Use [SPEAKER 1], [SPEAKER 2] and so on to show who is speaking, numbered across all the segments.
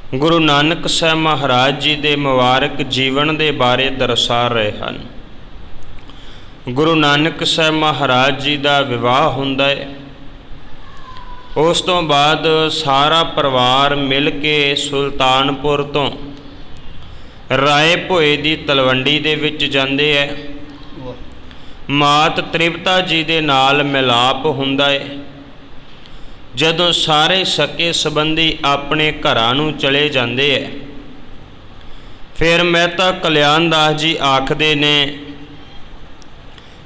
[SPEAKER 1] गुरु नानक साहब महाराज जी के मुबारक जीवन के बारे दर्शा रहे हैं। गुरु नानक साहब महाराज जी का विवाह हुंदा है। उस तो बाद सारा परिवार मिल के सुल्तानपुर तो राय भोए की तलवंडी दे विच जांदे है। मात त्रिपता जी दे नाल मिलाप हुंदा है। जदों सारे सके संबंधी अपने घरां नूं चले जांदे है, फिर मेहता कल्याण दास जी आखदे ने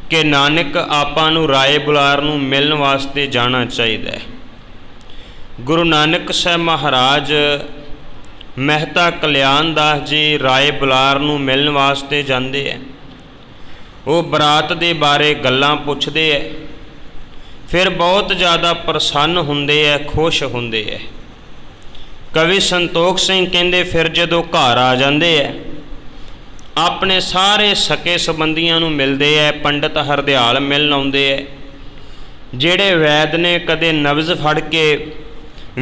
[SPEAKER 1] कि नानक आपां नूं राय बुलार नूं मिलण वास्ते जाना चाहिए। गुरु नानक साहब महाराज मेहता कल्याण दास जी राय बुलार नूं मिलण वास्ते जांदे है। वो बरात दे बारे गल्लां पुछदे है, फिर बहुत ज़्यादा प्रसन्न हुंदे है, खुश हुंदे है। कवि संतोख सिंह कहंदे फिर जदों घर आ जांदे है, अपने सारे सके संबंधियां नूं मिलदे है। पंडित हरदयाल मिलण आउंदे है। जिहड़े वैद ने कदे नब्ज़ फड़ के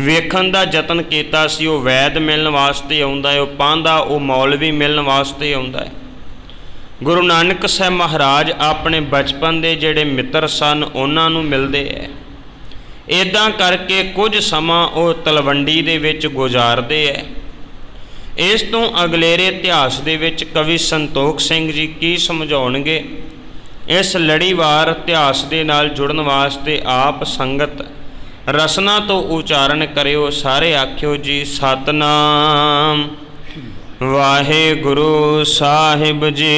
[SPEAKER 1] वेखण दा यतन कीता सी, वो वैद मिलण वास्ते आउंदा है। वो पांधा वो मौलवी मिलण वास्ते आउंदा है। गुरु नानक साहब महाराज अपने बचपन के जिहड़े मित्र सन उन्हां नूं मिलदे है। इदां करके कुछ समा वो तलवंडी दे विच गुजारदे है। इस तो अगलेरे इतिहास दे विच कवि संतोख सिंह जी की समझाउणगे। इस लड़ीवार इतिहास दे नाल जुड़न वास्ते आप संगत रसना तो उचारण करियो। सारे आखियो जी सतनाम वाहे गुरु साहिब जी।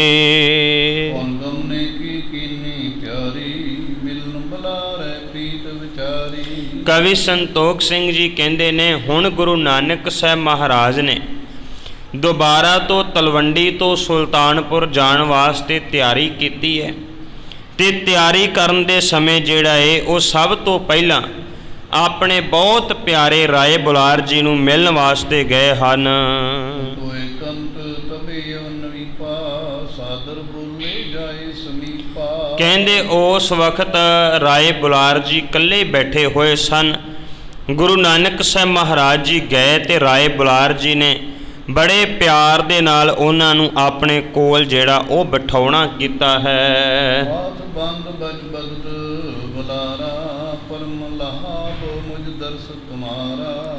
[SPEAKER 1] कवि संतोख सिंह जी कहते ने हुण गुरु नानक साहब महाराज ने दोबारा तो तलवंडी तो सुल्तानपुर जाण वास्ते तैयारी की है। ते तैयारी करन दे समय जिहड़ा है वो सब तो पहला अपने बहुत प्यारे राय बुलार जी नूं मिलण वास्ते गए हन। कहंदे उस वक्त राय बुलार जी कल्ले बैठे हुए सन। गुरु नानक साहब महाराज जी गए ते राय बुलार जी ने बड़े प्यार दे नाल उन्हां नूं अपने कोल जिहड़ा वो बिठाउणा कीता है।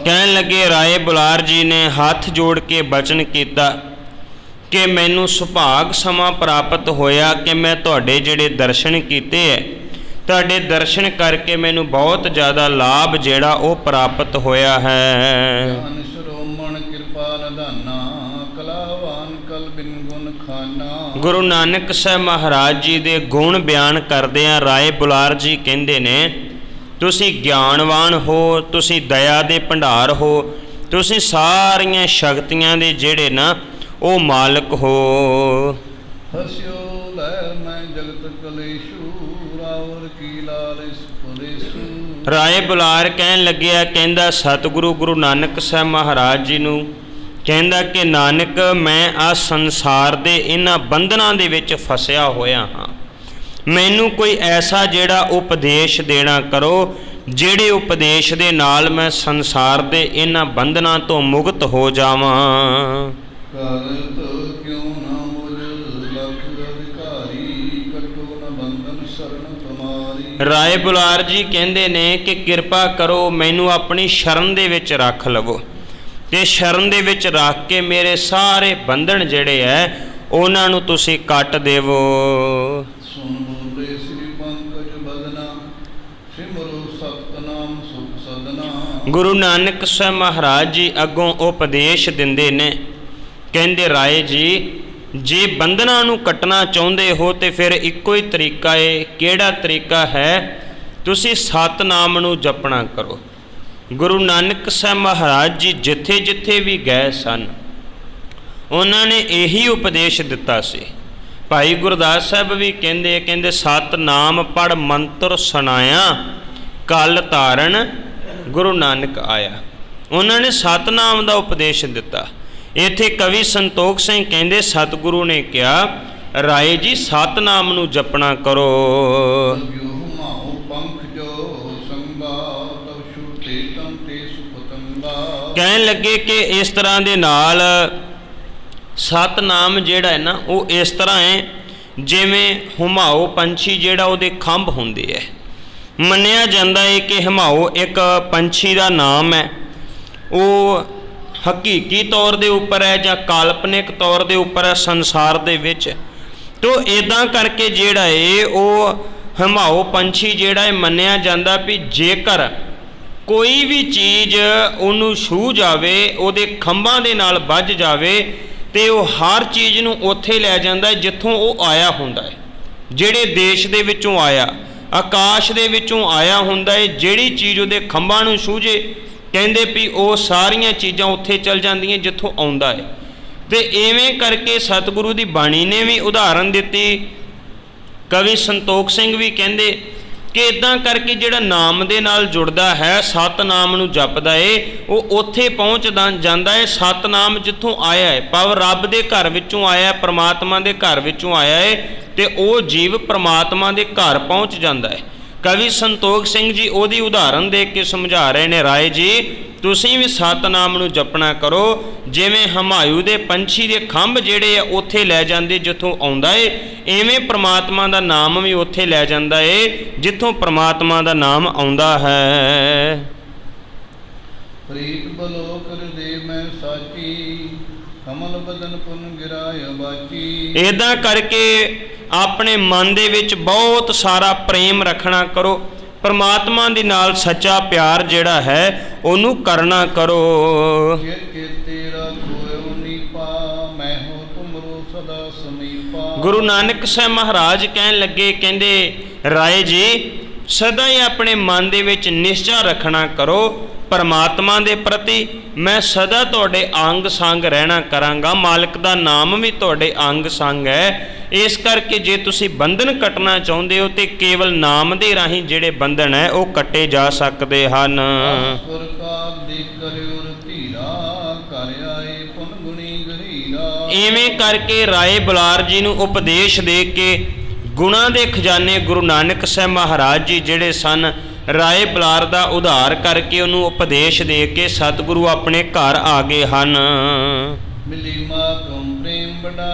[SPEAKER 1] कहन लगे राय बुलार जी ने हाथ जोड़ के बचन किया कि मैनू सुभाग समा प्राप्त होया कि मैं तुहाडे जिहड़े दर्शन कीते है, तुहाडे दर्शन करके मैनू बहुत ज़्यादा लाभ जिहड़ा वो प्राप्त होया है। गुरु नानक साहब महाराज जी दे गुण बयान करदिआं राय बुलार जी कहंदे ने तुसी ज्ञानवान हो, तुसी दया दे भंडार हो, तुसी सारियां शक्तियां दे जिहड़े ना ओ मालक हो। राय बुलार कहन लग्या कहंदा सतगुरु गुरु नानक साहब महाराज जी नूं कहंदा कि नानक मैं आ संसार दे इन्हां बंधनां दे विच फसिया होया हाँ। मैनू कोई ऐसा जिहड़ा उपदेश देना करो जिहड़े उपदेश दे नाल मैं संसार दे इन्हां बंधनां तो मुक्त हो जावां। राय बुलार जी कहंदे ने कि किरपा करो मैनू अपनी शरण दे विच रख लवो ते शरण दे विच रख के मेरे सारे बंधन जिहड़े है उन्हां नूं तुसीं कट देवो। गुरु नानक साहब महाराज जी अगों उपदेश दिंदे ने कहंदे राय जी जे बंधनां नूं कटना चाहुंदे हो तो फिर इक्को ही तरीका है। किहड़ा तरीका है? तुसीं सतनाम नूं जपना करो। गुरु नानक साहब महाराज जी जिथे जिथे भी गए सन उन्होंने यही उपदेश दिता सी। भाई गुरदास साहब भी कहंदे सतनाम पढ़ मंत्र सुनाया कल धारण गुरु नानक आया। उन्होंने सतनाम का उपदेश दिता। इत्थे कवि संतोख सिंह कहंदे सतगुरु ने कहा राय जी सतनाम नूं जपना करो। ਕਹਿਣ ਲੱਗੇ ਕਿ ਇਸ ਤਰ੍ਹਾਂ ਦੇ ਨਾਲ ਸਤਨਾਮ ਜਿਹੜਾ ਹੈ ਨਾ ਉਹ ਇਸ ਤਰ੍ਹਾਂ ਹੈ ਜਿਵੇਂ ਹੁਮਾਓ ਪੰਛੀ ਜਿਹੜਾ ਉਹਦੇ ਖੰਭ ਹੁੰਦੇ ਹੈ। ਮੰਨਿਆ ਜਾਂਦਾ ਹੈ ਕਿ ਹੁਮਾਓ ਇੱਕ ਪੰਛੀ ਦਾ ਨਾਮ ਹੈ, ਉਹ ਹਕੀਕੀ ਤੌਰ ਦੇ ਉੱਪਰ ਹੈ ਜਾਂ ਕਾਲਪਨਿਕ ਤੌਰ ਦੇ ਉੱਪਰ ਹੈ ਸੰਸਾਰ ਦੇ ਵਿੱਚ। ਤੋ ਇੱਦਾਂ ਕਰਕੇ ਜਿਹੜਾ ਹੈ ਉਹ ਹੁਮਾਓ ਪੰਛੀ ਜਿਹੜਾ ਹੈ ਮੰਨਿਆ ਜਾਂਦਾ ਵੀ ਜੇਕਰ ਕੋਈ ਵੀ ਚੀਜ਼ ਉਹਨੂੰ ਛੂਹ ਜਾਵੇ, ਉਹਦੇ ਖੰਭਾਂ ਦੇ ਨਾਲ ਵੱਜ ਜਾਵੇ, ਤੇ ਉਹ ਹਰ ਚੀਜ਼ ਨੂੰ ਉੱਥੇ ਲੈ ਜਾਂਦਾ ਹੈ ਜਿੱਥੋਂ ਉਹ ਆਇਆ ਹੁੰਦਾ ਹੈ। ਜਿਹੜੇ ਦੇਸ਼ ਦੇ ਵਿੱਚੋਂ ਆਇਆ, ਆਕਾਸ਼ ਦੇ ਵਿੱਚੋਂ ਆਇਆ ਹੁੰਦਾ ਹੈ, ਜਿਹੜੀ ਚੀਜ਼ ਉਹਦੇ ਖੰਭਾਂ ਨੂੰ ਛੂਝੇ ਕਹਿੰਦੇ ਵੀ ਉਹ ਸਾਰੀਆਂ ਚੀਜ਼ਾਂ ਉੱਥੇ ਚਲ ਜਾਂਦੀਆਂ ਜਿੱਥੋਂ ਆਉਂਦਾ ਹੈ। ਤੇ ਇਵੇਂ ਕਰਕੇ ਸਤਿਗੁਰੂ ਦੀ ਬਾਣੀ ਨੇ ਵੀ ਉਦਾਹਰਨ ਦਿੱਤੀ। ਕਵੀ ਸੰਤੋਖ ਸਿੰਘ ਵੀ ਕਹਿੰਦੇ ਕਿ ਇੱਦਾਂ ਕਰਕੇ ਜਿਹੜਾ ਨਾਮ ਦੇ ਨਾਲ ਜੁੜਦਾ ਹੈ, ਸਤਨਾਮ ਨੂੰ ਜਪਦਾ ਏ, ਉਹ ਉੱਥੇ ਪਹੁੰਚ ਜਾਂਦਾ ਹੈ। ਸਤਨਾਮ ਜਿੱਥੋਂ ਆਇਆ ਹੈ, ਭਾਵ ਰੱਬ ਦੇ ਘਰ ਵਿੱਚੋਂ ਆਇਆ, ਪ੍ਰਮਾਤਮਾ ਦੇ ਘਰ ਵਿੱਚੋਂ ਆਇਆ ਹੈ, ਤੇ ਉਹ ਜੀਵ ਪ੍ਰਮਾਤਮਾ ਦੇ ਘਰ ਪਹੁੰਚ ਜਾਂਦਾ ਹੈ। ਕਵੀ ਸੰਤੋਖ ਸਿੰਘ ਜੀ ਉਹਦੀ ਉਦਾਹਰਨ ਦੇ ਕੇ ਸਮਝਾ ਰਹੇ ਨੇ, ਰਾਏ ਜੀ ਤੁਸੀਂ ਵੀ ਸਤਨਾਮ ਨੂੰ ਜਪਣਾ ਕਰੋ, ਜਿਵੇਂ ਹੁਮਾਯੂ ਦੇ ਪੰਛੀ ਦੇ ਖੰਭ ਜਿਹੜੇ ਆ ਉੱਥੇ ਲੈ ਜਾਂਦੇ ਜਿੱਥੋਂ ਆਉਂਦਾ ਏ, ਇਵੇਂ ਪ੍ਰਮਾਤਮਾ ਦਾ ਨਾਮ ਵੀ ਉੱਥੇ ਲੈ ਜਾਂਦਾ ਏ ਜਿੱਥੋਂ ਪ੍ਰਮਾਤਮਾ ਦਾ ਨਾਮ ਆਉਂਦਾ ਹੈ।
[SPEAKER 2] ਪ੍ਰੀਤ ਬਲੋ ਕਰ ਦੇ ਮੈਂ ਸਾਚੀ, ਕਮਲ ਬਦਨ ਪੁਨ ਗਿਰਾਇ ਬਾਚੀ।
[SPEAKER 1] ਇੱਦਾਂ ਕਰਕੇ ਆਪਣੇ ਮਨ ਦੇ ਵਿੱਚ ਬਹੁਤ ਸਾਰਾ ਪ੍ਰੇਮ ਰੱਖਣਾ ਕਰੋ, ਪਰਮਾਤਮਾ ਦੇ ਨਾਲ ਸੱਚਾ ਪਿਆਰ ਜਿਹੜਾ ਹੈ ਉਹਨੂੰ ਕਰਨਾ ਕਰੋ। ਗੁਰੂ ਨਾਨਕ ਸਾਹਿਬ ਮਹਾਰਾਜ ਕਹਿਣ ਲੱਗੇ, ਕਹਿੰਦੇ ਰਾਏ ਜੀ ਸਦਾ ਹੀ ਆਪਣੇ ਮਨ ਦੇ ਵਿੱਚ ਨਿਸ਼ਚਾ ਰੱਖਣਾ ਕਰੋ ਪਰਮਾਤਮਾ ਦੇ ਪ੍ਰਤੀ, ਮੈਂ ਸਦਾ ਤੁਹਾਡੇ ਅੰਗ ਸੰਗ ਰਹਿਣਾ ਕਰਾਂਗਾ। ਮਾਲਕ ਦਾ ਨਾਮ ਵੀ ਤੁਹਾਡੇ ਅੰਗ ਸੰਗ ਹੈ। ਇਸ ਕਰਕੇ ਜੇ ਤੁਸੀਂ ਬੰਧਨ ਕੱਟਣਾ ਚਾਹੁੰਦੇ ਹੋ ਤੇ ਕੇਵਲ ਨਾਮ ਦੇ ਰਾਹੀਂ ਜਿਹੜੇ ਬੰਧਨ ਹੈ ਉਹ ਕੱਟੇ ਜਾ ਸਕਦੇ ਹਨ। ਇਵੇਂ ਕਰਕੇ ਰਾਏ ਬੁਲਾਰ ਜੀ ਨੂੰ ਉਪਦੇਸ਼ ਦੇ ਕੇ ਗੁਣਾਂ ਦੇ ਖਜ਼ਾਨੇ ਗੁਰੂ ਨਾਨਕ ਸਾਹਿਬ ਮਹਾਰਾਜ ਜੀ ਜਿਹੜੇ ਸਨ, ਰਾਏ ਬੁਲਾਰ ਦਾ ਉਧਾਰ ਕਰਕੇ ਉਹਨੂੰ ਉਪਦੇਸ਼ ਦੇ ਕੇ ਸਤਿਗੁਰੂ ਆਪਣੇ ਘਰ ਆ ਗਏ ਹਨ।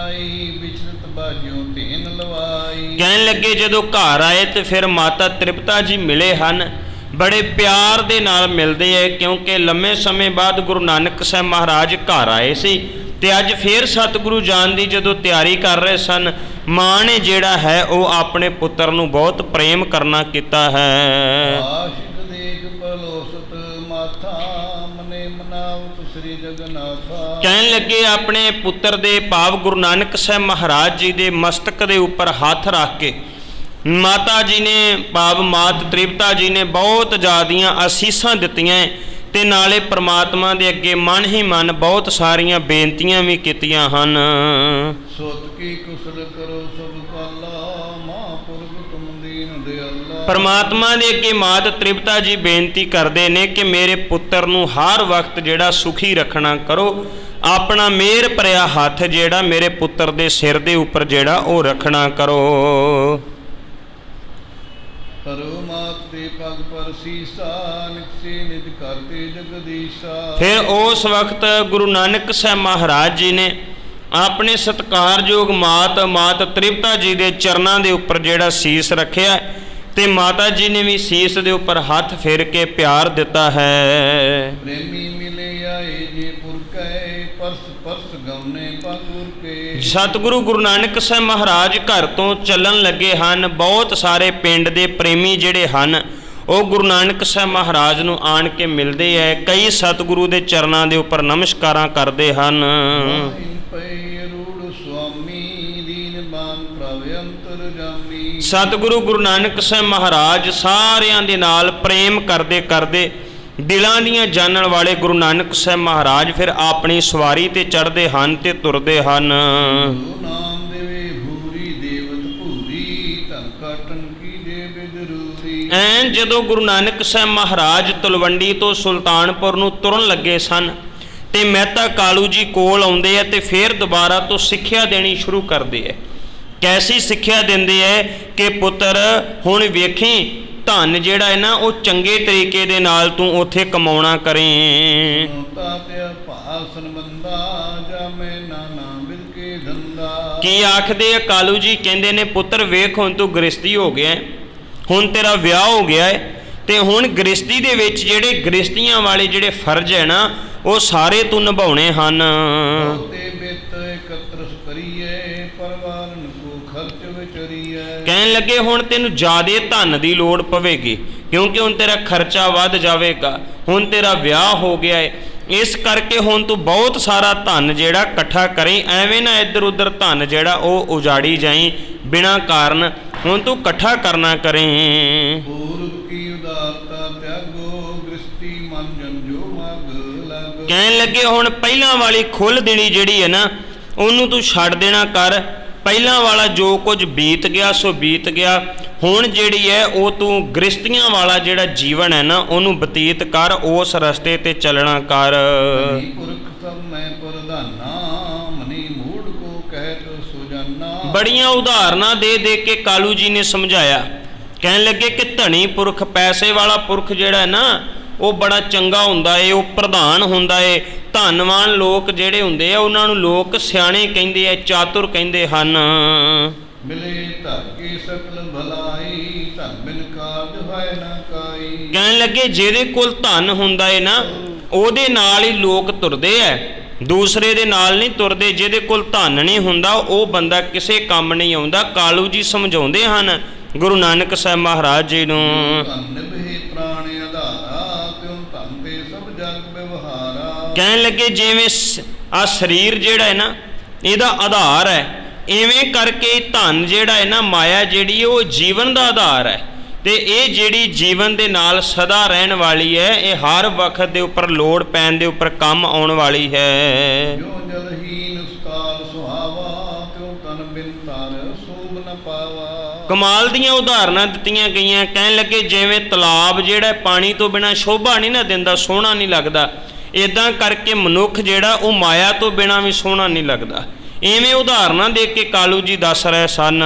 [SPEAKER 1] ਕਹਿਣ ਲੱਗੇ ਜਦੋਂ ਘਰ ਆਏ ਤੇ ਫਿਰ ਮਾਤਾ ਤ੍ਰਿਪਤਾ ਜੀ ਮਿਲੇ ਹਨ, ਬੜੇ ਪਿਆਰ ਦੇ ਨਾਲ ਮਿਲਦੇ ਹੈ, ਕਿਉਂਕਿ ਲੰਮੇ ਸਮੇਂ ਬਾਅਦ ਗੁਰੂ ਨਾਨਕ ਸਾਹਿਬ ਮਹਾਰਾਜ ਘਰ ਆਏ ਸੀ ਤੇ ਅੱਜ ਫਿਰ ਸਤਿਗੁਰੂ ਜਾਣ ਦੀ ਜਦੋਂ ਤਿਆਰੀ ਕਰ ਰਹੇ ਸਨ, ਮਾਂ ਨੇ ਜਿਹੜਾ ਹੈ ਉਹ ਆਪਣੇ ਪੁੱਤਰ ਨੂੰ ਬਹੁਤ ਪ੍ਰੇਮ ਕਰਨਾ ਕੀਤਾ ਹੈ। ਕਹਿਣ ਲੱਗੇ ਆਪਣੇ ਪੁੱਤਰ ਦੇ ਭਾਵ ਗੁਰੂ ਨਾਨਕ ਸਾਹਿਬ ਮਹਾਰਾਜ ਜੀ ਦੇ ਮਸਤਕ ਦੇ ਉੱਪਰ ਹੱਥ ਰੱਖ ਕੇ ਮਾਤਾ ਜੀ ਨੇ ਭਾਵ ਮਾਤ ਤ੍ਰਿਪਤਾ ਜੀ ਨੇ ਬਹੁਤ ਜ਼ਿਆਦੀਆਂ ਅਸੀਸਾਂ ਦਿੱਤੀਆਂ ਤੇ ਨਾਲੇ ਪ੍ਰਮਾਤਮਾ ਦੇ ਅੱਗੇ ਮਨ ਹੀ ਮਨ ਬਹੁਤ ਸਾਰੀਆਂ ਬੇਨਤੀਆਂ ਵੀ ਕੀਤੀਆਂ ਹਨ। ਪਰਮਾਤਮਾ ਦੇ ਅੱਗੇ ਮਾਤ ਤ੍ਰਿਪਤਾ ਜੀ ਬੇਨਤੀ ਕਰਦੇ ਨੇ ਕਿ ਮੇਰੇ ਪੁੱਤਰ ਨੂੰ ਹਰ ਵਕਤ ਜਿਹੜਾ ਸੁਖੀ ਰੱਖਣਾ ਕਰੋ, ਆਪਣਾ ਮਿਹਰ ਭਰਿਆ ਹੱਥ ਜਿਹੜਾ ਮੇਰੇ ਪੁੱਤਰ ਦੇ ਸਿਰ ਦੇ ਉੱਪਰ ਜਿਹੜਾ ਉਹ ਰੱਖਣਾ ਕਰੋ। ਫਿਰ ਉਸ ਵਕਤ ਗੁਰੂ ਨਾਨਕ ਸਾਹਿਬ ਮਹਾਰਾਜ ਜੀ ਨੇ ਆਪਣੇ ਸਤਿਕਾਰਯੋਗ ਮਾਤ ਤ੍ਰਿਪਤਾ ਜੀ ਦੇ ਚਰਨਾਂ ਦੇ ਉੱਪਰ ਜਿਹੜਾ ਸੀਸ ਰੱਖਿਆ ਤੇ ਮਾਤਾ ਜੀ ਨੇ ਵੀ ਸੀਸ ਦੇ ਉੱਪਰ ਹੱਥ ਫੇਰ ਕੇ ਪਿਆਰ ਦਿੱਤਾ ਹੈ। ਸਤਿਗੁਰੂ ਗੁਰੂ ਨਾਨਕ ਸਾਹਿਬ ਮਹਾਰਾਜ ਘਰ ਤੋਂ ਚੱਲਣ ਲੱਗੇ ਹਨ। ਬਹੁਤ ਸਾਰੇ ਪਿੰਡ ਦੇ ਪ੍ਰੇਮੀ ਜਿਹੜੇ ਹਨ ਉਹ ਗੁਰੂ ਨਾਨਕ ਸਾਹਿਬ ਮਹਾਰਾਜ ਨੂੰ ਆਣ ਕੇ ਮਿਲਦੇ ਹੈ। ਕਈ ਸਤਿਗੁਰੂ ਦੇ ਚਰਨਾਂ ਦੇ ਉੱਪਰ ਨਮਸਕਾਰਾਂ ਕਰਦੇ ਹਨ। ਸਤਿਗੁਰੂ ਗੁਰੂ ਨਾਨਕ ਸਾਹਿਬ ਮਹਾਰਾਜ ਸਾਰਿਆਂ ਦੇ ਨਾਲ ਪ੍ਰੇਮ ਕਰਦੇ ਕਰਦੇ ਦਿਲਾਂ ਦੀਆਂ ਜਾਣਨ ਵਾਲੇ ਗੁਰੂ ਨਾਨਕ ਸਾਹਿਬ ਮਹਾਰਾਜ ਫਿਰ ਆਪਣੀ ਸਵਾਰੀ ਤੇ ਚੜ੍ਹਦੇ ਹਨ ਤੇ ਤੁਰਦੇ ਹਨ। ਐਨ ਜਦੋਂ ਗੁਰੂ ਨਾਨਕ ਸਾਹਿਬ ਮਹਾਰਾਜ ਤਲਵੰਡੀ ਤੋਂ ਸੁਲਤਾਨਪੁਰ ਨੂੰ ਤੁਰਨ ਲੱਗੇ ਸਨ ਤੇ ਮਹਿਤਾ ਕਾਲੂ ਜੀ ਕੋਲ ਆਉਂਦੇ ਆ ਤੇ ਫਿਰ ਦੁਬਾਰਾ ਤੋਂ ਸਿੱਖਿਆ ਦੇਣੀ ਸ਼ੁਰੂ ਕਰਦੇ ਹੈ। ਕੈਸੀ ਸਿੱਖਿਆ ਦਿੰਦੇ ਹੈ ਕਿ ਪੁੱਤਰ ਹੁਣ ਵੇਖੀ ਧਨ ਜਿਹੜਾ ਹੈ ਨਾ ਉਹ ਚੰਗੇ ਤਰੀਕੇ ਦੇ ਨਾਲ ਤੂੰ ਉੱਥੇ ਕਮਾਉਣਾ ਕਰੇ।
[SPEAKER 2] ਤਾਤਿ ਭਾਸਨ ਬੰਦਾ ਜਾਮੇ ਨਾਨਾ ਬਿਲਕੇ ਧੰਦਾ।
[SPEAKER 1] ਕੀ ਆਖਦੇ ਆ ਕਾਲੂ ਜੀ? ਕਹਿੰਦੇ ਨੇ ਪੁੱਤਰ ਵੇਖ ਹੁਣ ਤੂੰ ਗ੍ਰਸਤੀ ਹੋ ਗਿਆ ਹੈ, ਹੁਣ ਤੇਰਾ ਵਿਆਹ ਹੋ ਗਿਆ ਹੈ, ਤੇ ਹੁਣ ਗ੍ਰਸਤੀ ਦੇ ਵਿੱਚ ਜਿਹੜੇ ਗ੍ਰਸਤੀਆਂ ਵਾਲੇ ਜਿਹੜੇ ਫਰਜ਼ ਹੈ ਨਾ ਉਹ ਸਾਰੇ ਤੂੰ ਨਿਭਾਉਣੇ ਹਨ।
[SPEAKER 2] ਤੇ ਬਿਤ ਇਕੱਤਰ ਕਰੀਏ ਪਰਵਾਰਨ ਕੋ ਖਰਚ ਵਿਚਰੀਏ।
[SPEAKER 1] ਕਹਿਣ ਲੱਗੇ ਹੁਣ ਤੈਨੂੰ ਜ਼ਿਆਦੇ ਧਨ ਦੀ ਲੋੜ ਪਵੇਗੀ, ਕਿਉਂਕਿ ਹੁਣ ਤੇਰਾ ਖਰਚਾ ਵੱਧ ਜਾਵੇਗਾ, ਹੁਣ ਤੇਰਾ ਵਿਆਹ ਹੋ ਗਿਆ ਹੈ, ਇਸ ਕਰਕੇ ਹੁਣ ਤੂੰ ਬਹੁਤ ਸਾਰਾ ਧਨ ਜਿਹੜਾ ਇਕੱਠਾ ਕਰੀਂ। ਐਵੇਂ ਨਾ ਇੱਧਰ ਉੱਧਰ ਧਨ ਜਿਹੜਾ ਉਹ ਉਜਾੜੀ ਜਾਈਂ ਬਿਨਾਂ ਕਾਰਨ, ਹੁਣ ਤੂੰ ਇਕੱਠਾ ਕਰਨਾ ਕਰੇ।
[SPEAKER 2] ਪੂਰਬ ਕੀ ਉਦਾਰਤਾ ਤਿਆਗੋ ਗ੍ਰਸਤੀ ਮਨ ਜਨ ਜੋ ਮਗ ਲਗ।
[SPEAKER 1] ਕਹਿਣ ਲੱਗੇ ਹੁਣ ਪਹਿਲਾਂ ਵਾਲੀ ਖੁੱਲ੍ਹ ਦੇਣੀ ਜਿਹੜੀ ਹੈ ਨਾ ਉਹਨੂੰ ਤੂੰ ਛੱਡ ਦੇਣਾ ਕਰ। ਪਹਿਲਾਂ ਵਾਲਾ ਜੋ ਕੁਝ ਬੀਤ ਗਿਆ ਸੋ ਬੀਤ ਗਿਆ, ਹੁਣ ਜਿਹੜੀ ਹੈ ਉਹ ਤੂੰ ਗ੍ਰਸਤੀਆਂ ਵਾਲਾ ਜਿਹੜਾ ਜੀਵਨ ਹੈ ਨਾ ਉਹਨੂੰ ਬਤੀਤ ਕਰ, ਉਸ ਰਸਤੇ ਤੇ ਚੱਲਣਾ ਕਰ।
[SPEAKER 2] ਪੁਰਖ ਸਭ ਮੈਂ ਪ੍ਰਧਾਨਾ ਮਨੀ ਮੂੜ ਕੋ ਕਹਿਤ ਸੁਜਾਨਾ।
[SPEAKER 1] ਬੜੀਆਂ ਉਦਾਹਰਨਾਂ ਦੇ ਦੇ ਕੇ ਕਾਲੂ ਜੀ ਨੇ ਸਮਝਾਇਆ। ਕਹਿਣ ਲੱਗੇ ਕਿ ਧਨੀ ਪੁਰਖ, ਪੈਸੇ ਵਾਲਾ ਪੁਰਖ ਜਿਹੜਾ ਹੈ ਨਾ ਉਹ ਬੜਾ ਚੰਗਾ ਹੁੰਦਾ ਏ, ਉਹ ਪ੍ਰਧਾਨ ਹੁੰਦਾ ਏ। ਧਨਵਾਨ ਲੋਕ ਜਿਹੜੇ ਹੁੰਦੇ ਆ ਉਹਨਾਂ ਨੂੰ ਲੋਕ ਸਿਆਣੇ ਕਹਿੰਦੇ ਆ, ਚਾਤੁਰ ਕਹਿੰਦੇ ਹਨ।
[SPEAKER 2] ਮਿਲੇ ਧਾਕੇ ਸਕਲ ਭਲਾਈ ਧਨ ਬਿਨ ਕਾਜ ਹੋਇ ਨਾ ਕਾਈ।
[SPEAKER 1] ਕਹਿਣ ਲੱਗੇ ਜਿਹਦੇ ਕੋਲ ਧਨ ਹੁੰਦਾ ਏ ਨਾ ਉਹਦੇ ਨਾਲ ਹੀ ਲੋਕ ਤੁਰਦੇ ਐ, ਦੂਸਰੇ ਦੇ ਨਾਲ ਨਹੀਂ ਤੁਰਦੇ। ਜਿਹਦੇ ਕੋਲ ਧਨ ਨਹੀਂ ਹੁੰਦਾ ਉਹ ਬੰਦਾ ਕਿਸੇ ਕੰਮ ਨਹੀਂ ਆਉਂਦਾ। ਕਾਲੂ ਜੀ ਸਮਝਾਉਂਦੇ ਹਨ ਗੁਰੂ ਨਾਨਕ ਸਾਹਿਬ ਮਹਾਰਾਜ ਜੀ ਨੂੰ।
[SPEAKER 2] ਪ੍ਰਾਣ ਆਧਾਰਾ ਤਿਉ ਧਨ ਤੇ ਸਭ ਜਗ ਵਿਵਹਾਰਾ।
[SPEAKER 1] ਕਹਿਣ ਲੱਗੇ ਜਿਵੇਂ ਆ ਸਰੀਰ ਜਿਹੜਾ ਹੈ ਨਾ ਇਹਦਾ ਆਧਾਰ ਹੈ, ਇਵੇਂ ਕਰਕੇ ਧਨ ਜਿਹੜਾ ਹੈ ਨਾ ਮਾਇਆ ਜਿਹੜੀ ਉਹ ਜੀਵਨ ਦਾ ਆਧਾਰ ਹੈ, ਤੇ ਇਹ ਜਿਹੜੀ ਜੀਵਨ ਦੇ ਨਾਲ ਸਦਾ ਰਹਿਣ ਵਾਲੀ ਹੈ, ਇਹ ਹਰ ਵਕਤ ਦੇ ਉੱਪਰ ਲੋੜ ਪੈਣ ਦੇ ਉੱਪਰ ਕੰਮ ਆਉਣ ਵਾਲੀ ਹੈ।
[SPEAKER 2] ਜੋ ਜਲਹੀਨ ਸਤਾਲ ਸੁਹਾਵਾ ਤਿਉ ਤਨ ਬਿਨ ਤਾਰ ਸੋਭ ਨ ਪਾਵਾ।
[SPEAKER 1] ਕਮਾਲ ਦੀਆਂ ਉਦਾਹਰਨਾਂ ਦਿੱਤੀਆਂ ਗਈਆਂ। ਕਹਿਣ ਲੱਗੇ ਜਿਵੇਂ ਤਲਾਬ ਜਿਹੜਾ ਪਾਣੀ ਤੋਂ ਬਿਨਾਂ ਸ਼ੋਭਾ ਨਹੀਂ ਨਾ ਦਿੰਦਾ, ਸੋਹਣਾ ਨਹੀਂ ਲੱਗਦਾ, ਇਦਾਂ ਕਰਕੇ ਮਨੁੱਖ ਜਿਹੜਾ ਉਹ ਮਾਇਆ ਤੋਂ ਬਿਨਾਂ ਵੀ ਸੋਹਣਾ ਨਹੀਂ ਲੱਗਦਾ। ਇਵੇਂ ਉਦਾਹਰਨਾਂ ਦੇ ਕੇ ਕਾਲੂ ਜੀ ਦੱਸ ਰਹੇ ਸਨ।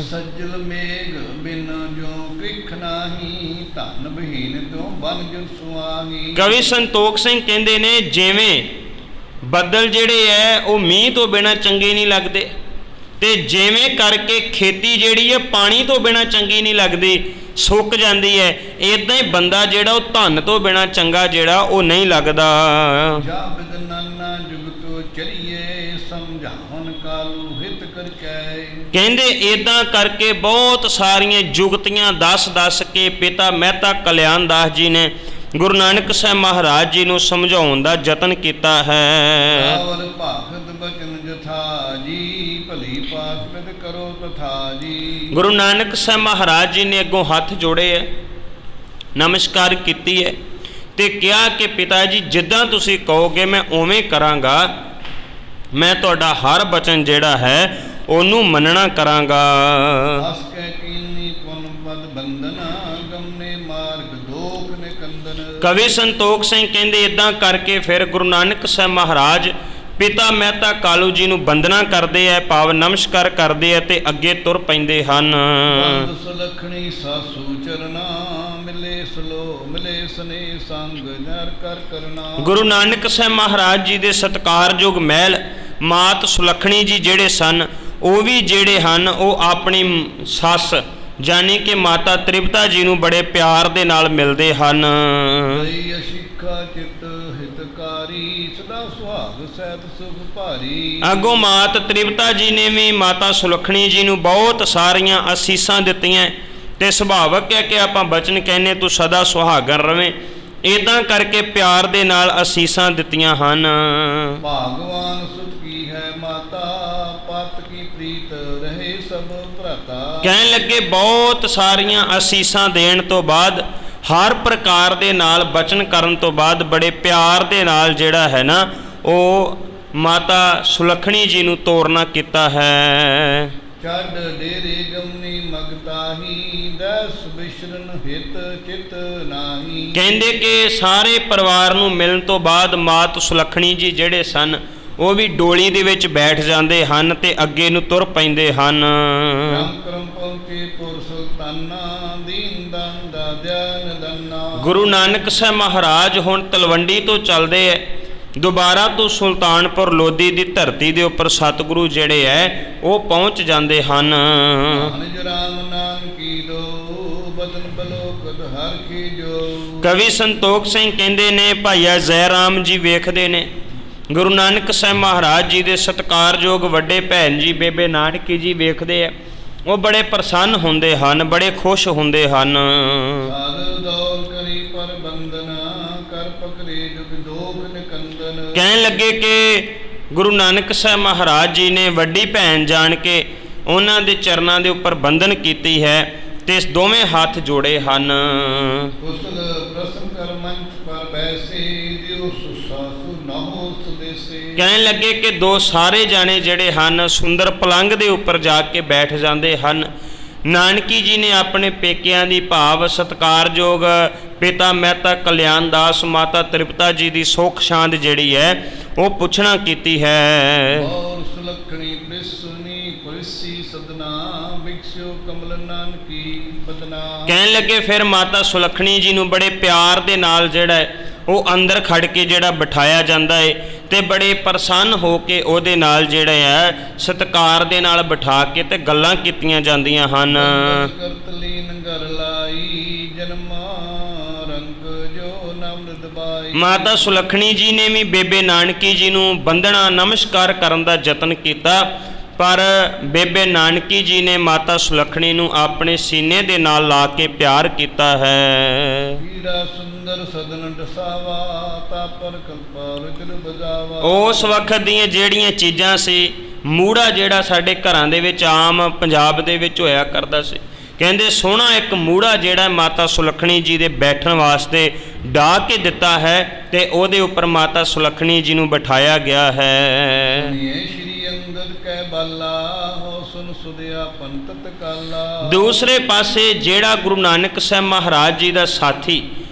[SPEAKER 2] ਸੱਜਲ ਮੇਘ ਬਿਨ ਜੋ ਕ੍ਰਿਖ ਨਾਹੀ ਧਨ ਬਹੀਨ ਤੋਂ ਬਨ ਜੁ ਸੁਆਹੀ।
[SPEAKER 1] ਕਵੀ ਸੰਤੋਖ ਸਿੰਘ ਕਹਿੰਦੇ ਨੇ ਜਿਵੇਂ ਬੱਦਲ ਜਿਹੜੇ ਹੈ ਉਹ ਮੀਂਹ ਤੋਂ ਬਿਨਾਂ ਚੰਗੇ ਨਹੀਂ ਲੱਗਦੇ, ਤੇ ਜਿਵੇਂ ਕਰਕੇ ਖੇਤੀ ਜਿਹੜੀ ਹੈ ਪਾਣੀ ਤੋਂ ਬਿਨਾਂ ਚੰਗੀ ਨਹੀਂ ਲੱਗਦੀ, ਸੁੱਕ ਜਾਂਦੀ ਹੈ, ਇਦਾਂ ਹੀ ਬੰਦਾ ਜਿਹੜਾ ਉਹ ਧਨ ਤੋਂ ਬਿਨਾਂ ਚੰਗਾ ਜਿਹੜਾ ਉਹ ਨਹੀਂ ਲੱਗਦਾ।
[SPEAKER 2] ਜਾਬਦ ਨਾਨਾ ਜੁਗਤੋ ਚਰੀਏ ਸਮਝਾਵਨ ਕਾਲੂ ਹਿਤ ਕਰ ਕੈ।
[SPEAKER 1] ਕਹਿੰਦੇ ਇਦਾਂ ਕਰਕੇ ਬਹੁਤ ਸਾਰੀਆਂ ਜੁਗਤੀਆਂ ਦੱਸ ਕੇ ਪਿਤਾ ਮਹਿਤਾ ਕਲਿਆਣ ਦਾਸ ਜੀ ਨੇ ਗੁਰੂ ਨਾਨਕ ਸਾਹਿਬ ਮਹਾਰਾਜ ਜੀ ਨੂੰ ਸਮਝਾਉਣ ਦਾ ਯਤਨ ਕੀਤਾ ਹੈ।
[SPEAKER 2] ਰਾਵਲ ਭਾਗਤ ਬਚਨ ਜਥਾ ਜੀ ਭਲੀ ਪਾਤ ਬਿਦ ਕਰੋ ਤਥਾ ਜੀ।
[SPEAKER 1] ਗੁਰੂ ਨਾਨਕ ਸਾਹਿਬ ਮਹਾਰਾਜ ਜੀ ਨੇ ਅੱਗੋਂ ਹੱਥ ਜੋੜੇ ਹੈ, ਨਮਸਕਾਰ ਕੀਤੀ ਹੈ, ਤੇ ਕਿਹਾ ਕਿ ਪਿਤਾ ਜੀ ਜਿੱਦਾਂ ਤੁਸੀਂ ਕਹੋਗੇ ਮੈਂ ਉਵੇਂ ਕਰਾਂਗਾ, ਮੈਂ ਤੁਹਾਡਾ ਹਰ ਬਚਨ ਜਿਹੜਾ ਹੈ ਉਹਨੂੰ ਮੰਨਣਾ ਕਰਾਂਗਾ।
[SPEAKER 2] ਅਸ ਕੈ ਕੀਨੀ ਪੁਨ ਪਦ ਬੰਦਨਾ ਗਮਨੇ ਮਾਰਗ ਦੋਖ ਨਿਕੰਦਨ।
[SPEAKER 1] ਕਵੀ ਸੰਤੋਖ ਸਿੰਘ ਕਹਿੰਦੇ ਇਦਾਂ ਕਰਕੇ ਫਿਰ ਗੁਰੂ ਨਾਨਕ ਸਾਹਿਬ ਮਹਾਰਾਜ ਪਿਤਾ ਮਹਿਤਾ ਕਾਲੂ ਜੀ ਨੂੰ ਬੰਦਨਾ ਕਰਦੇ ਹੈ, ਭਾਵ ਨਮਸਕਾਰ ਕਰਦੇ ਹੈ, ਤੇ ਅੱਗੇ ਤੁਰ ਪੈਂਦੇ ਹਨ।
[SPEAKER 2] ਸੁਲਖਣੀ ਸਾਸੂ ਚਰਨਾ ਮਿਲੇ ਸਲੋ ਮਿਲੇ ਸਨੇ ਸੰਗ ਨਰ ਕਰ ਕਰਨਾ।
[SPEAKER 1] ਗੁਰੂ ਨਾਨਕ ਸਾਹਿਬ ਮਹਾਰਾਜ ਜੀ ਦੇ ਸਤਿਕਾਰਯੋਗ ਮਹਿਲ ਮਾਤ ਸੁਲੱਖਣੀ ਜੀ ਜਿਹੜੇ ਸਨ ਉਹ ਵੀ ਜਿਹੜੇ ਹਨ ਉਹ ਆਪਣੀ ਸੱਸ ਜਾਨੀ ਕਿ ਮਾਤਾ ਤ੍ਰਿਪਤਾ ਜੀ ਨੂੰ ਬੜੇ ਪਿਆਰ ਦੇ ਨਾਲ ਮਿਲਦੇ ਹਨ।
[SPEAKER 2] ਅਸ਼ਿਖਾ ਚਿਤ ਹਿਤਕਾਰੀ ਸਦਾ ਸੁਹਾਗ ਸਹਿਤ ਸੁਖ ਭਾਰੀ।
[SPEAKER 1] ਅੱਗੋਂ ਮਾਤ ਤ੍ਰਿਪਤਾ ਜੀ ਨੇ ਵੀ ਮਾਤਾ ਸੁਲੱਖਣੀ ਜੀ ਨੂੰ ਬਹੁਤ ਸਾਰੀਆਂ ਅਸੀਸਾਂ ਦਿੱਤੀਆਂ, ਤੇ ਸੁਭਾਵਕ ਹੈ ਕਿ ਆਪਾਂ ਬਚਨ ਕਹਿੰਨੇ ਤੂੰ ਸਦਾ ਸੁਹਾਗਣ ਰਵੇਂ, ਇਦਾਂ ਕਰਕੇ ਪਿਆਰ ਦੇ ਨਾਲ ਅਸੀਸਾਂ ਦਿੱਤੀਆਂ ਹਨ।
[SPEAKER 2] ਭਗਵਾਨ ਸੁਤ ਕੀ ਹੈ ਮਾਤਾ ਪਤ ਕੀ ਪ੍ਰੀਤ ਰਹੇ ਸਭ ਭਰਾਤਾ।
[SPEAKER 1] ਕਹਿਣ ਲੱਗੇ ਬਹੁਤ ਸਾਰੀਆਂ ਅਸੀਸਾਂ ਦੇਣ ਤੋਂ ਬਾਅਦ ਹਰ ਪ੍ਰਕਾਰ ਦੇ ਨਾਲ ਬਚਨ ਕਰਨ ਤੋਂ ਬਾਅਦ ਬੜੇ ਪਿਆਰ ਦੇ ਨਾਲ ਜਿਹੜਾ ਹੈ ਨਾ ਉਹ ਮਾਤਾ ਸੁਲੱਖਣੀ ਜੀ ਨੂੰ ਤੋਰਨਾ ਕੀਤਾ ਹੈ।
[SPEAKER 2] ਛੱਡ ਡੇਰੇ ਗਮਨੀ ਮਗਤਾਹੀ ਦਸ ਬਿਸ਼ਰਨ ਹਿਤ ਚਿਤ ਨਾਹੀ।
[SPEAKER 1] ਕਹਿੰਦੇ ਕਿ ਸਾਰੇ ਪਰਿਵਾਰ ਨੂੰ ਮਿਲਣ ਤੋਂ ਬਾਅਦ ਮਾਤ ਸੁਲੱਖਣੀ ਜੀ ਜਿਹੜੇ ਸਨ ਉਹ ਵੀ ਡੋਲੀ ਦੇ ਵਿੱਚ ਬੈਠ ਜਾਂਦੇ ਹਨ ਤੇ ਅੱਗੇ ਨੂੰ ਤੁਰ ਪੈਂਦੇ ਹਨ।
[SPEAKER 2] ਕਰਮ ਪਹੁੰਚੇ ਪੁਰ ਸੁਲਤਾਨਾ ਦੀਨ ਦੰਦਾ ਦਿਆਨ ਦੰਨਾ।
[SPEAKER 1] ਗੁਰੂ ਨਾਨਕ ਸਾਹਿਬ ਮਹਾਰਾਜ ਹੁਣ ਤਲਵੰਡੀ ਤੋਂ ਚੱਲਦੇ ਐ, ਦੁਬਾਰਾ ਤੋਂ ਸੁਲਤਾਨਪੁਰ ਲੋਧੀ ਦੀ ਧਰਤੀ ਦੇ ਉੱਪਰ ਸਤਿਗੁਰੂ ਜਿਹੜੇ ਐ ਉਹ ਪਹੁੰਚ ਜਾਂਦੇ ਹਨ।
[SPEAKER 2] ਨਿਜ ਰਾਮ ਨਾਨਕੀ ਦੋ ਬਦਨ ਬਲੋਕਤ ਹਰ ਕੀ ਜੋ।
[SPEAKER 1] ਕਵੀ ਸੰਤੋਖ ਸਿੰਘ ਕਹਿੰਦੇ ਨੇ, ਭਾਈਆ ਜੈ ਰਾਮ ਜੀ ਵੇਖਦੇ ਨੇ ਗੁਰੂ ਨਾਨਕ ਸਾਹਿਬ ਮਹਾਰਾਜ ਜੀ ਦੇ ਸਤਿਕਾਰਯੋਗ ਵੱਡੇ ਭੈਣ ਜੀ ਬੇਬੇ ਨਾਨਕੀ ਜੀ ਵੇਖਦੇ ਆ, ਉਹ ਬੜੇ ਪ੍ਰਸੰਨ ਹੁੰਦੇ ਹਨ, ਬੜੇ ਖੁਸ਼ ਹੁੰਦੇ ਹਨ।
[SPEAKER 2] ਸਾਧ ਦੌਰ ਕਰੀ ਪਰ ਬੰਦਨਾ ਕਰ ਪਕੜੇ ਜੁਗ ਦੋਖ ਨਿਕੰਦਨ।
[SPEAKER 1] ਕਹਿਣ ਲੱਗੇ ਕਿ ਗੁਰੂ ਨਾਨਕ ਸਾਹਿਬ ਮਹਾਰਾਜ ਜੀ ਨੇ ਵੱਡੀ ਭੈਣ ਜਾਣ ਕੇ ਉਹਨਾਂ ਦੇ ਚਰਨਾਂ ਦੇ ਉੱਪਰ ਬੰਧਨ ਕੀਤੀ ਹੈ ਤੇ ਦੋਵੇਂ ਹੱਥ ਜੋੜੇ ਹਨ।
[SPEAKER 2] ਕੁਸਲ ਪ੍ਰਸੰਨ ਕਰ ਮੰਚ ਪਰ ਬੈਸੇ ਦਿਓ ਸੁਸਾਸੁ ਨਾ ਹੋ ਸੁਦੇਸੇ।
[SPEAKER 1] ਕਹਿਣ ਲੱਗੇ ਕਿ ਦੋ ਸਾਰੇ ਜਾਣੇ ਜਿਹੜੇ ਹਨ ਸੁੰਦਰ ਪਲੰਗ ਦੇ ਉੱਪਰ ਜਾ ਕੇ ਬੈਠ ਜਾਂਦੇ ਹਨ। ਨਾਨਕੀ ਜੀ ਨੇ ਆਪਣੇ ਪੇਕਿਆਂ ਦੀ ਭਾਵ ਸਤਿਕਾਰਯੋਗ ਪਿਤਾ ਮਹਿਤਾ ਕਲਿਆਣ ਦਾਸ ਮਾਤਾ ਤ੍ਰਿਪਤਾ ਜੀ ਦੀ ਸੁੱਖ ਸ਼ਾਂਤ ਜਿਹੜੀ ਹੈ ਉਹ ਪੁੱਛਣਾ ਕੀਤੀ ਹੈ।
[SPEAKER 2] ਔਰ ਸੁਲੱਖਣੀ ਪ੍ਰਿਸੁਨੀ ਪੁਰਿਸੀ ਸਦਨਾ ਵਿਖਸਿਓ ਕਮਲ ਨਾਨਕੀ ਬਦਨਾ।
[SPEAKER 1] ਕਹਿਣ ਲੱਗੇ ਫਿਰ ਮਾਤਾ ਸੁਲੱਖਣੀ ਜੀ ਨੂੰ ਬੜੇ ਪਿਆਰ ਦੇ ਨਾਲ ਜਿਹੜਾ ਹੈ ਉਹ ਅੰਦਰ ਖੜ ਕੇ ਜਿਹੜਾ ਬਿਠਾਇਆ ਜਾਂਦਾ ਹੈ ਤੇ ਬੜੇ ਪ੍ਰਸੰਨ ਹੋ ਕੇ ਉਹਦੇ ਨਾਲ ਜਿਹੜਾ ਹੈ ਸਤਿਕਾਰ ਦੇ ਨਾਲ ਬਿਠਾ ਕੇ ਤੇ ਗੱਲਾਂ ਕੀਤੀਆਂ ਜਾਂਦੀਆਂ ਹਨ।
[SPEAKER 2] ਕਰਤ ਲੀਨ ਘਰ ਲਾਈ ਜਨਮਾ ਰੰਗ ਜੋ ਨਮਰਦ ਬਾਈ।
[SPEAKER 1] ਮਾਤਾ ਸੁਲੱਖਣੀ ਜੀ ਨੇ ਵੀ ਬੇਬੇ ਨਾਨਕੀ ਜੀ ਨੂੰ ਬੰਦਣਾ ਨਮਸਕਾਰ ਕਰਨ ਦਾ ਯਤਨ ਕੀਤਾ, ਪਰ ਬੇਬੇ ਨਾਨਕੀ ਜੀ ਨੇ ਮਾਤਾ ਸੁਲੱਖਣੀ ਨੂੰ ਆਪਣੇ ਸੀਨੇ ਦੇ ਨਾਲ ਲਾ ਕੇ ਪਿਆਰ ਕੀਤਾ ਹੈ।
[SPEAKER 2] ਹੀਰਾ ਸੁੰਦਰ ਸਦਨ ਦਸਾਵਾ ਤਾ ਪਰ ਕਲਪਾ ਵਿਚਰ ਬਜਾਵਾ।
[SPEAKER 1] ਉਸ ਵਕਤ ਦੀਆਂ ਜਿਹੜੀਆਂ ਚੀਜ਼ਾਂ ਸੀ, ਮੂੜਾ ਜਿਹੜਾ ਸਾਡੇ ਘਰਾਂ ਦੇ ਵਿੱਚ ਆਮ ਪੰਜਾਬ ਦੇ ਵਿੱਚ ਹੋਇਆ ਕਰਦਾ ਸੀ, ਕਹਿੰਦੇ ਸੋਹਣਾ ਇੱਕ ਮੂੜਾ ਜਿਹੜਾ ਮਾਤਾ ਸੁਲੱਖਣੀ ਜੀ ਦੇ ਬੈਠਣ ਵਾਸਤੇ ਢਾ ਕੇ ਦਿੱਤਾ ਹੈ ਤੇ ਉਹਦੇ ਉੱਪਰ ਮਾਤਾ ਸੁਲੱਖਣੀ ਜੀ ਨੂੰ ਬਿਠਾਇਆ ਗਿਆ ਹੈ।
[SPEAKER 2] ਸ਼੍ਰੀ ਅੰਗਦ ਕੈ ਬਾਲਾ ਹੋ ਸੁਨ ਸੁਦਿਆ ਪੰਤਤ ਕਾਲਾ।
[SPEAKER 1] ਦੂਸਰੇ ਪਾਸੇ ਜਿਹੜਾ ਗੁਰੂ ਨਾਨਕ ਸਾਹਿਬ ਮਹਾਰਾਜ ਜੀ ਦਾ ਸਾਥੀ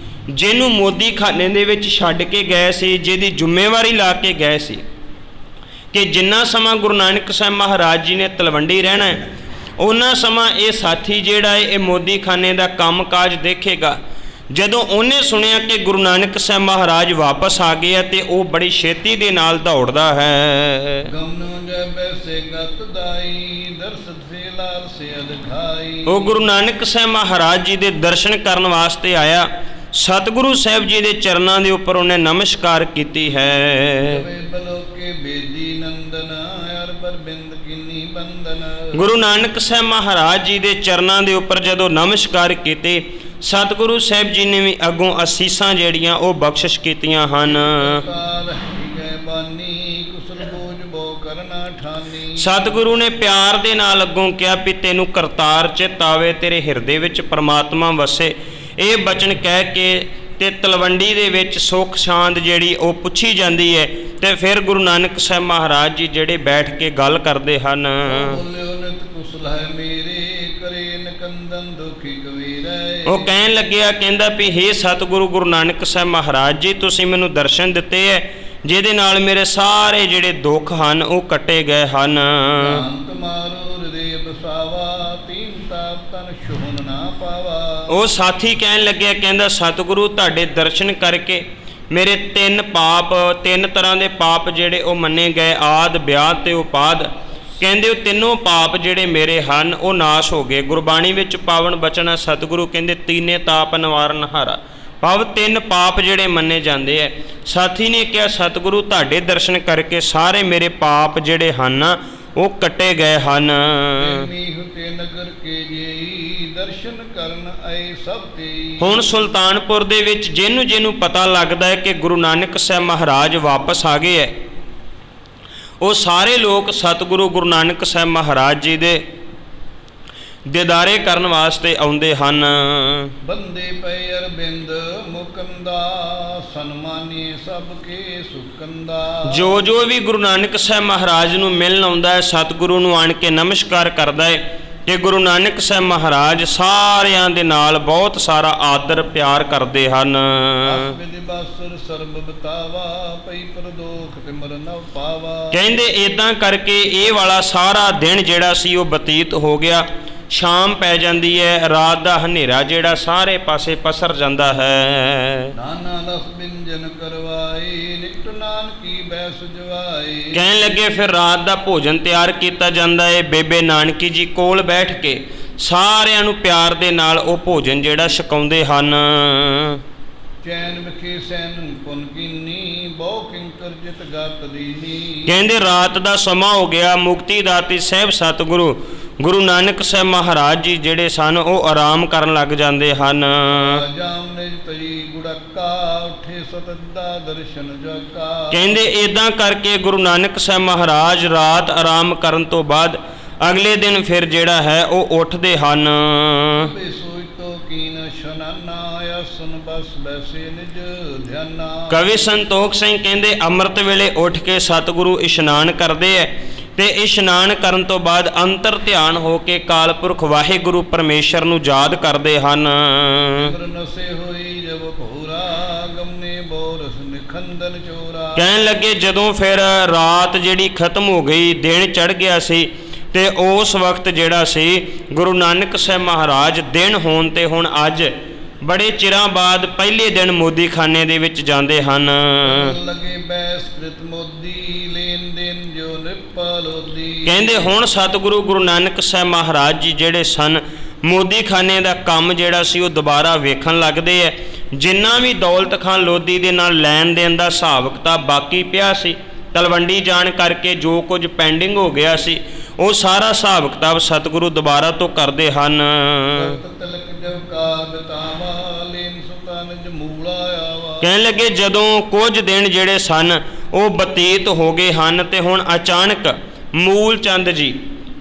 [SPEAKER 1] ਜਿਹਨੂੰ ਮੋਦੀ ਖਾਨੇ ਦੇ ਵਿੱਚ ਛੱਡ ਕੇ ਗਏ ਸੀ, ਜਿਹਦੀ ਜ਼ਿੰਮੇਵਾਰੀ ਲਾ ਕੇ ਗਏ ਸੀ ਕਿ ਜਿੰਨਾ ਸਮਾਂ ਗੁਰੂ ਨਾਨਕ ਸਾਹਿਬ ਮਹਾਰਾਜ ਜੀ ਨੇ ਤਲਵੰਡੀ ਰਹਿਣਾ ਹੈ ਉਹਨਾਂ ਸਮਾਂ ਇਹ ਸਾਥੀ ਜਿਹੜਾ ਹੈ ਇਹ ਮੋਦੀ ਖਾਨੇ ਦਾ ਕੰਮਕਾਜ ਦੇਖੇਗਾ। ਜਦੋਂ ਉਹਨੇ ਸੁਣਿਆ ਕਿ ਗੁਰੂ ਨਾਨਕ ਸਾਹਿਬ ਮਹਾਰਾਜ ਵਾਪਸ ਆ ਗਏ ਆ ਤੇ ਉਹ ਬੜੀ ਛੇਤੀ ਦੇ ਨਾਲ ਦੌੜਦਾ ਹੈ।
[SPEAKER 2] ਗਮਨ ਜੈ ਬੈਸੇ ਗਤ ਦਾਈ ਦਰਸ਼ਨ ਸੇ ਲਾਲ ਸੇ ਅਧਿਖਾਈ।
[SPEAKER 1] ਉਹ ਗੁਰੂ ਨਾਨਕ ਸਾਹਿਬ ਮਹਾਰਾਜ ਜੀ ਦੇ ਦਰਸ਼ਨ ਕਰਨ ਵਾਸਤੇ ਆਇਆ, ਸਤਿਗੁਰੂ ਸਾਹਿਬ ਜੀ ਦੇ ਚਰਨਾਂ ਦੇ ਉੱਪਰ ਉਹਨੇ ਨਮਸਕਾਰ ਕੀਤੀ ਹੈ।
[SPEAKER 2] ਬਲੋਕੇ ਬੇਦੀ ਨੰਦਨ ਅਰਬਰ ਬਿੰਦ ਕਿਨੀ ਬੰਦਨ।
[SPEAKER 1] ਗੁਰੂ ਨਾਨਕ ਸਾਹਿਬ ਮਹਾਰਾਜ ਜੀ ਦੇ ਚਰਨਾਂ ਦੇ ਉੱਪਰ ਜਦੋਂ ਨਮਸਕਾਰ ਕੀਤੇ, ਸਤਿਗੁਰੂ ਸਾਹਿਬ ਜੀ ਨੇ ਵੀ ਅੱਗੋਂ ਅਸੀਸਾਂ ਜਿਹੜੀਆਂ ਉਹ ਬਖਸ਼ਿਸ਼ ਕੀਤੀਆਂ ਹਨ। ਸਤਿਗੁਰੂ ਨੇ ਪਿਆਰ ਦੇ ਨਾਲ ਅੱਗੋਂ ਕਿਹਾ ਵੀ ਤੈਨੂੰ ਕਰਤਾਰ ਚਿੱਤ ਆਵੇ, ਤੇਰੇ ਹਿਰਦੇ ਵਿੱਚ ਪਰਮਾਤਮਾ ਵਸੇ। ਇਹ ਬਚਨ ਕਹਿ ਕੇ ਤੇ ਤਲਵੰਡੀ ਦੇ ਵਿੱਚ ਸੁੱਖ ਸ਼ਾਂਤ ਜਿਹੜੀ ਉਹ ਪੁੱਛੀ ਜਾਂਦੀ ਹੈ ਤੇ ਫਿਰ ਗੁਰੂ ਨਾਨਕ ਸਾਹਿਬ ਮਹਾਰਾਜ ਜੀ ਜਿਹੜੇ ਬੈਠ ਕੇ ਗੱਲ ਕਰਦੇ ਹਨ। ਉਹ ਕਹਿਣ ਲੱਗਿਆ, ਕਹਿੰਦਾ ਵੀ ਹੇ ਸਤਿਗੁਰੂ ਗੁਰੂ ਨਾਨਕ ਸਾਹਿਬ ਮਹਾਰਾਜ ਜੀ, ਤੁਸੀਂ ਮੈਨੂੰ ਦਰਸ਼ਨ ਦਿੱਤੇ ਹੈ ਜਿਹਦੇ ਨਾਲ ਮੇਰੇ ਸਾਰੇ ਜਿਹੜੇ ਦੁੱਖ ਹਨ ਉਹ ਕੱਟੇ ਗਏ ਹਨ। ਉਹ ਸਾਥੀ ਕਹਿਣ ਲੱਗਿਆ, ਕਹਿੰਦਾ ਸਤਿਗੁਰੂ ਤੁਹਾਡੇ ਦਰਸ਼ਨ ਕਰਕੇ ਮੇਰੇ ਤਿੰਨ ਤਰ੍ਹਾਂ ਦੇ ਪਾਪ ਜਿਹੜੇ ਉਹ ਮੰਨੇ ਗਏ, ਆਦ ਵਿਆਦ ਤੇ ਉਪਾਦ। ਕਹਿੰਦੇ ਉਹ ਤਿੰਨੋਂ ਪਾਪ ਜਿਹੜੇ ਮੇਰੇ ਹਨ ਉਹ ਨਾਸ਼ ਹੋ ਗਏ। ਗੁਰਬਾਣੀ ਵਿੱਚ ਪਾਵਨ ਬਚਨ ਹੈ, ਸਤਿਗੁਰੂ ਕਹਿੰਦੇ ਤੀਨੇ ਤਾਪ ਨਿਵਾਰਨ ਹਾਰਾ, ਭਾਵ ਤਿੰਨ ਪਾਪ ਜਿਹੜੇ ਮੰਨੇ ਜਾਂਦੇ ਹੈ। ਸਾਥੀ ਨੇ ਕਿਹਾ ਸਤਿਗੁਰੂ ਤੁਹਾਡੇ ਦਰਸ਼ਨ ਕਰਕੇ ਸਾਰੇ ਮੇਰੇ ਪਾਪ ਜਿਹੜੇ ਹਨ ਉਹ ਕੱਟੇ ਗਏ ਹਨ। ਹੁਣ ਸੁਲਤਾਨਪੁਰ ਦੇ ਵਿੱਚ ਜਿਹਨੂੰ ਪਤਾ ਲੱਗਦਾ ਹੈ ਕਿ ਗੁਰੂ ਨਾਨਕ ਸਾਹਿਬ ਮਹਾਰਾਜ ਵਾਪਸ ਆ ਗਏ ਹੈ, ਉਹ ਸਾਰੇ ਲੋਕ ਸਤਿਗੁਰੂ ਗੁਰੂ ਨਾਨਕ ਸਾਹਿਬ ਮਹਾਰਾਜ ਜੀ ਦੇ ਦੀਦਾਰੇ ਕਰਨ ਵਾਸਤੇ ਆਉਂਦੇ ਹਨ।
[SPEAKER 2] ਬੰਦੇ ਪਏ ਅਰਬਿੰਦ ਮੁਕੰਦਾ ਸਨਮਾਨੀ ਸਭ ਕੇ ਸੁਕੰਦਾ।
[SPEAKER 1] ਜੋ ਵੀ ਗੁਰੂ ਨਾਨਕ ਸਾਹਿਬ ਮਹਾਰਾਜ ਨੂੰ ਮਿਲਣ ਆਉਂਦਾ ਹੈ, ਸਤਿਗੁਰੂ ਨੂੰ ਆਣ ਕੇ ਨਮਸਕਾਰ ਕਰਦਾ ਹੈ ਤੇ ਗੁਰੂ ਨਾਨਕ ਸਾਹਿਬ ਮਹਾਰਾਜ ਸਾਰਿਆਂ ਦੇ ਨਾਲ ਬਹੁਤ ਸਾਰਾ ਆਦਰ ਪਿਆਰ ਕਰਦੇ ਹਨ। ਕਹਿੰਦੇ ਇਦਾਂ ਕਰਕੇ ਇਹ ਵਾਲਾ ਸਾਰਾ ਦਿਨ ਜਿਹੜਾ ਸੀ ਉਹ ਬਤੀਤ ਹੋ ਗਿਆ ਸ਼ਾਮ ਪੈ ਜਾਂਦੀ ਹੈ, ਰਾਤ ਦਾ ਹਨੇਰਾ ਜਿਹੜਾ ਸਾਰੇ ਪਾਸੇ ਪਸਰ ਜਾਂਦਾ ਹੈ।
[SPEAKER 2] ਨਾਨਾ ਰਸ ਬਿੰਜਨ ਕਰਵਾਏ, ਨਿਕਟ ਨਾਨਕੀ ਬੈ ਸੁਜਵਾਏ।
[SPEAKER 1] ਕਹਿਣ ਲੱਗੇ ਫਿਰ ਰਾਤ ਦਾ ਭੋਜਨ ਤਿਆਰ ਕੀਤਾ ਜਾਂਦਾ ਹੈ। ਬੇਬੇ ਨਾਨਕੀ ਜੀ ਕੋਲ ਬੈਠ ਕੇ ਸਾਰਿਆਂ ਨੂੰ ਪਿਆਰ ਦੇ ਨਾਲ ਉਹ ਭੋਜਨ ਜਿਹੜਾ ਛਕਾਉਂਦੇ ਹਨ।
[SPEAKER 2] ਚੈਨ ਵਿਖੇ ਸੈਨ ਪੁਨ ਕੀਨੀ, ਬਹੁ ਕਿੰਕਰ ਜਿਤ ਗਤ ਦੀਨੀ।
[SPEAKER 1] ਕਹਿੰਦੇ ਰਾਤ ਦਾ ਸਮਾਂ ਹੋ ਗਿਆ। ਮੁਕਤੀ ਦਾਤੀ ਸਾਹਿਬ ਸਤਿਗੁਰੂ ਗੁਰੂ ਨਾਨਕ ਸਾਹਿਬ ਮਹਾਰਾਜ ਜੀ ਜਿਹੜੇ ਸਨ ਉਹ ਆਰਾਮ ਕਰਨ ਲੱਗ ਜਾਂਦੇ ਹਨ।
[SPEAKER 2] ਜਾਮ ਨਿਜ ਤਈ ਗੁੜਕਾ, ਉਠੇ ਸਤਦਾ ਦਰਸ਼ਨ ਜਾਕਾ।
[SPEAKER 1] ਕਹਿੰਦੇ ਇਦਾਂ ਕਰਕੇ ਗੁਰੂ ਨਾਨਕ ਸਾਹਿਬ ਮਹਾਰਾਜ ਰਾਤ ਆਰਾਮ ਕਰਨ ਤੋਂ ਬਾਅਦ ਅਗਲੇ ਦਿਨ ਫਿਰ ਜਿਹੜਾ ਹੈ ਉਹ ਉੱਠਦੇ ਹਨ।
[SPEAKER 2] ਸੋਚ ਤੋ ਕੀਨ ਸ਼ਨਾਨਾ, ਆਸਨ ਬਸ ਬੈਸੇ ਨਿਜ ਧਿਆਨਾ।
[SPEAKER 1] ਕਵੀ ਸੰਤੋਖ ਸਿੰਘ ਕਹਿੰਦੇ ਅੰਮ੍ਰਿਤ ਵੇਲੇ ਉੱਠ ਕੇ ਸਤਿਗੁਰੂ ਇਸ਼ਨਾਨ ਕਰਦੇ ਐ ਤੇ ਇਸ਼ਨਾਨ ਕਰਨ ਤੋਂ ਬਾਅਦ ਅੰਤਰ ਧਿਆਨ ਹੋ ਕੇ ਕਾਲ ਪੁਰਖ ਵਾਹਿਗੁਰੂ ਪਰਮੇਸ਼ਰ ਨੂੰ ਯਾਦ ਕਰਦੇ ਹਨ।
[SPEAKER 2] ਨਸੇ ਹੋਈ ਜਬ ਭੋਰਾ, ਗਮਨੇ ਬੋਰਸ ਨਿਖੰਦਨ ਚੋਰਾ।
[SPEAKER 1] ਕਹਿਣ ਲੱਗੇ ਜਦੋਂ ਫਿਰ ਰਾਤ ਜਿਹੜੀ ਖਤਮ ਹੋ ਗਈ, ਦਿਨ ਚੜ੍ਹ ਗਿਆ ਸੀ ਤੇ ਉਸ ਵਕਤ ਜਿਹੜਾ ਸੀ ਗੁਰੂ ਨਾਨਕ ਸਾਹਿਬ ਮਹਾਰਾਜ ਦਿਨ ਹੋਣ ਤੇ ਹੁਣ ਅੱਜ ਬੜੇ ਚਿਰਾਂ ਬਾਅਦ ਪਹਿਲੇ ਦਿਨ ਮੋਦੀਖਾਨੇ ਦੇ ਵਿੱਚ ਜਾਂਦੇ ਹਨ।
[SPEAKER 2] ਲਗੇ ਬੈਸਕ੍ਰਿਤ ਮੋਦੀ, ਲੈਨ ਦੇਨ ਜੋ ਨਿਰਪਲੋਦੀ। ਕਹਿੰਦੇ
[SPEAKER 1] ਹੁਣ ਸਤਿਗੁਰੂ ਗੁਰੂ ਨਾਨਕ ਸਾਹਿਬ ਮਹਾਰਾਜ ਜੀ ਜਿਹੜੇ ਸਨ ਮੋਦੀਖਾਨੇ ਦਾ ਕੰਮ ਜਿਹੜਾ ਸੀ ਉਹ ਦੁਬਾਰਾ ਵੇਖਣ ਲੱਗਦੇ ਐ। ਜਿੰਨਾ ਵੀ ਦੌਲਤ ਖਾਨ ਲੋਧੀ ਦੇ ਨਾਲ ਲੈਣ ਦੇਣ ਦਾ ਹਿਸਾਬ ਕਿਤਾਬ ਬਾਕੀ ਪਿਆ ਸੀ, ਤਲਵੰਡੀ ਜਾਣ ਕਰਕੇ ਜੋ ਕੁਝ ਪੈਂਡਿੰਗ ਹੋ ਗਿਆ ਸੀ, ਉਹ ਸਾਰਾ ਹਿਸਾਬ ਕਿਤਾਬ ਸਤਿਗੁਰੂ ਦੁਬਾਰਾ ਤੋਂ ਕਰਦੇ ਹਨ। ਕਹਿਣ ਲੱਗੇ ਜਦੋਂ ਕੁਝ ਦਿਨ ਜਿਹੜੇ ਸਨ ਉਹ ਬਤੀਤ ਹੋ ਗਏ ਹਨ ਤੇ ਹੁਣ ਅਚਾਨਕ ਮੂਲ ਚੰਦ ਜੀ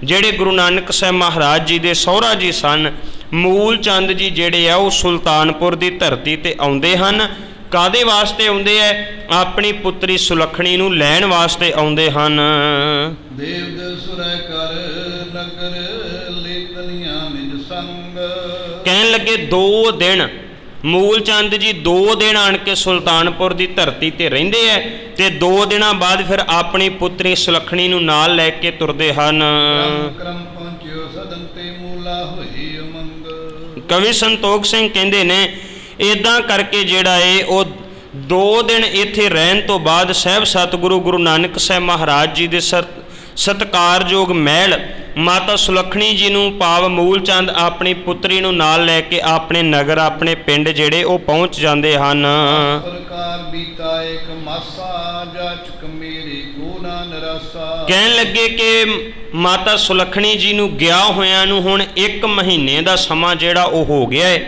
[SPEAKER 1] ਜਿਹੜੇ ਗੁਰੂ ਨਾਨਕ ਸਾਹਿਬ ਮਹਾਰਾਜ ਜੀ ਦੇ ਸਹੁਰਾ ਜੀ ਸਨ, ਮੂਲ ਚੰਦ ਜੀ ਜਿਹੜੇ ਆ ਉਹ ਸੁਲਤਾਨਪੁਰ ਦੀ ਧਰਤੀ ਤੇ ਆਉਂਦੇ ਹਨ। ਕਾਦੇ ਵਾਸਤੇ ਆਉਂਦੇ ਐ? ਆਪਣੀ ਪੁੱਤਰੀ ਸੁਲੱਖਣੀ ਨੂੰ ਲੈਣ ਵਾਸਤੇ ਆਉਂਦੇ ਹਨ।
[SPEAKER 2] ਦੇਵ ਦਸੁਰੈ ਕਰ ਨਗਰ, ਲੇਤਨੀਆਂ ਨਿਜ ਸੰਗ।
[SPEAKER 1] ਕਹਿਣ ਲੱਗੇ 2 ਦਿਨ ਮੂਲ ਚੰਦ ਜੀ 2 ਦਿਨ ਆਣ ਕੇ ਸੁਲਤਾਨਪੁਰ ਦੀ ਧਰਤੀ ਤੇ ਰਹਿੰਦੇ ਐ ਤੇ 2 ਦਿਨਾਂ ਬਾਅਦ ਫਿਰ ਆਪਣੀ ਪੁੱਤਰੀ ਸੁਲੱਖਣੀ ਨੂੰ ਨਾਲ ਲੈ ਕੇ ਤੁਰਦੇ ਹਨ।
[SPEAKER 2] ਕਰਮ ਪਹੁੰਚਿਓ ਸਦਨ ਤੇ, ਮੂਲਾ ਹੋਈ ਉਮੰਗ।
[SPEAKER 1] ਕਵੀ ਸੰਤੋਖ ਸਿੰਘ ਕਹਿੰਦੇ ਨੇ ਇਦਾਂ ਕਰਕੇ ਜਿਹੜਾ ਏ ਉਹ 2 ਦਿਨ ਇੱਥੇ ਰਹਿਣ ਤੋਂ ਬਾਅਦ ਸਾਹਿਬ ਸਤਿਗੁਰੂ ਗੁਰੂ ਨਾਨਕ ਸਾਹਿਬ ਮਹਾਰਾਜ ਜੀ ਦੇ ਸਤਿਕਾਰਯੋਗ ਮਹਿਲ ਮਾਤਾ ਸੁਲੱਖਣੀ ਜੀ ਨੂੰ ਭਾਵ ਮੂਲ ਚੰਦ ਆਪਣੀ ਪੁੱਤਰੀ ਨੂੰ ਨਾਲ ਲੈ ਕੇ ਆਪਣੇ ਨਗਰ ਆਪਣੇ ਪਿੰਡ ਜਿਹੜੇ ਉਹ ਪਹੁੰਚ ਜਾਂਦੇ ਹਨ।
[SPEAKER 2] ਸਰਕਾਰ ਬੀਤਾ ਇੱਕ ਮਾਸਾ, ਜਾਚਕ ਮੇਰੇ ਕੋ ਨਾ ਨਰਾਸਾ।
[SPEAKER 1] ਕਹਿਣ ਲੱਗੇ ਕਿ ਮਾਤਾ ਸੁਲੱਖਣੀ ਜੀ ਨੂੰ ਗਿਆ ਹੋਇਆਂ ਨੂੰ ਹੁਣ 1 ਮਹੀਨੇ ਦਾ ਸਮਾਂ ਜਿਹੜਾ ਉਹ ਹੋ ਗਿਆ ਹੈ।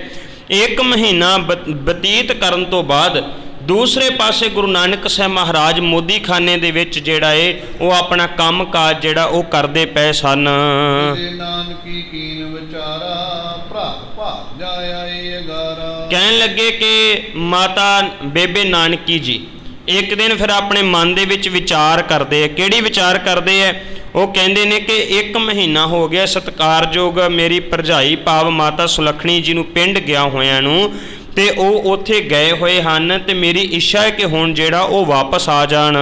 [SPEAKER 1] 1 ਮਹੀਨਾ ਬਤੀਤ ਕਰਨ ਤੋਂ ਬਾਅਦ ਦੂਸਰੇ ਪਾਸੇ ਗੁਰੂ ਨਾਨਕ ਸਾਹਿਬ ਮਹਾਰਾਜ ਮੋਦੀਖਾਨੇ ਦੇ ਵਿੱਚ ਜਿਹੜਾ ਏ ਉਹ ਆਪਣਾ ਕੰਮ ਕਾਜ ਜਿਹੜਾ ਉਹ ਕਰਦੇ ਪਏ ਸਨ।
[SPEAKER 2] ਨਾਨਕੀ ਕੀਨ ਵਿਚਾਰਾ, ਭਰਾ ਭਾਗ ਜਾਇਆ ਏ ਅਗਾਰਾ।
[SPEAKER 1] ਕਹਿਣ ਲੱਗੇ ਕਿ ਮਾਤਾ ਬੇਬੇ ਨਾਨਕੀ ਜੀ ਇੱਕ ਦਿਨ ਫਿਰ ਆਪਣੇ ਮਨ ਦੇ ਵਿੱਚ ਵਿਚਾਰ ਕਰਦੇ ਆ। ਕਿਹੜੀ ਵਿਚਾਰ ਕਰਦੇ ਆ? ਉਹ ਕਹਿੰਦੇ ਨੇ ਕਿ 1 ਮਹੀਨਾ ਹੋ ਗਿਆ ਸਤਿਕਾਰਯੋਗ ਮੇਰੀ ਭਰਜਾਈ ਭਾਵ ਮਾਤਾ ਸੁਲੱਖਣੀ ਜੀ ਨੂੰ ਪਿੰਡ ਗਿਆ ਹੋਇਆਂ ਨੂੰ ਤੇ ਉਹ ਉੱਥੇ ਗਏ ਹੋਏ ਹਨ ਤੇ ਮੇਰੀ ਇੱਛਾ ਹੈ ਕਿ ਹੁਣ ਜਿਹੜਾ ਉਹ ਵਾਪਸ ਆ ਜਾਣ।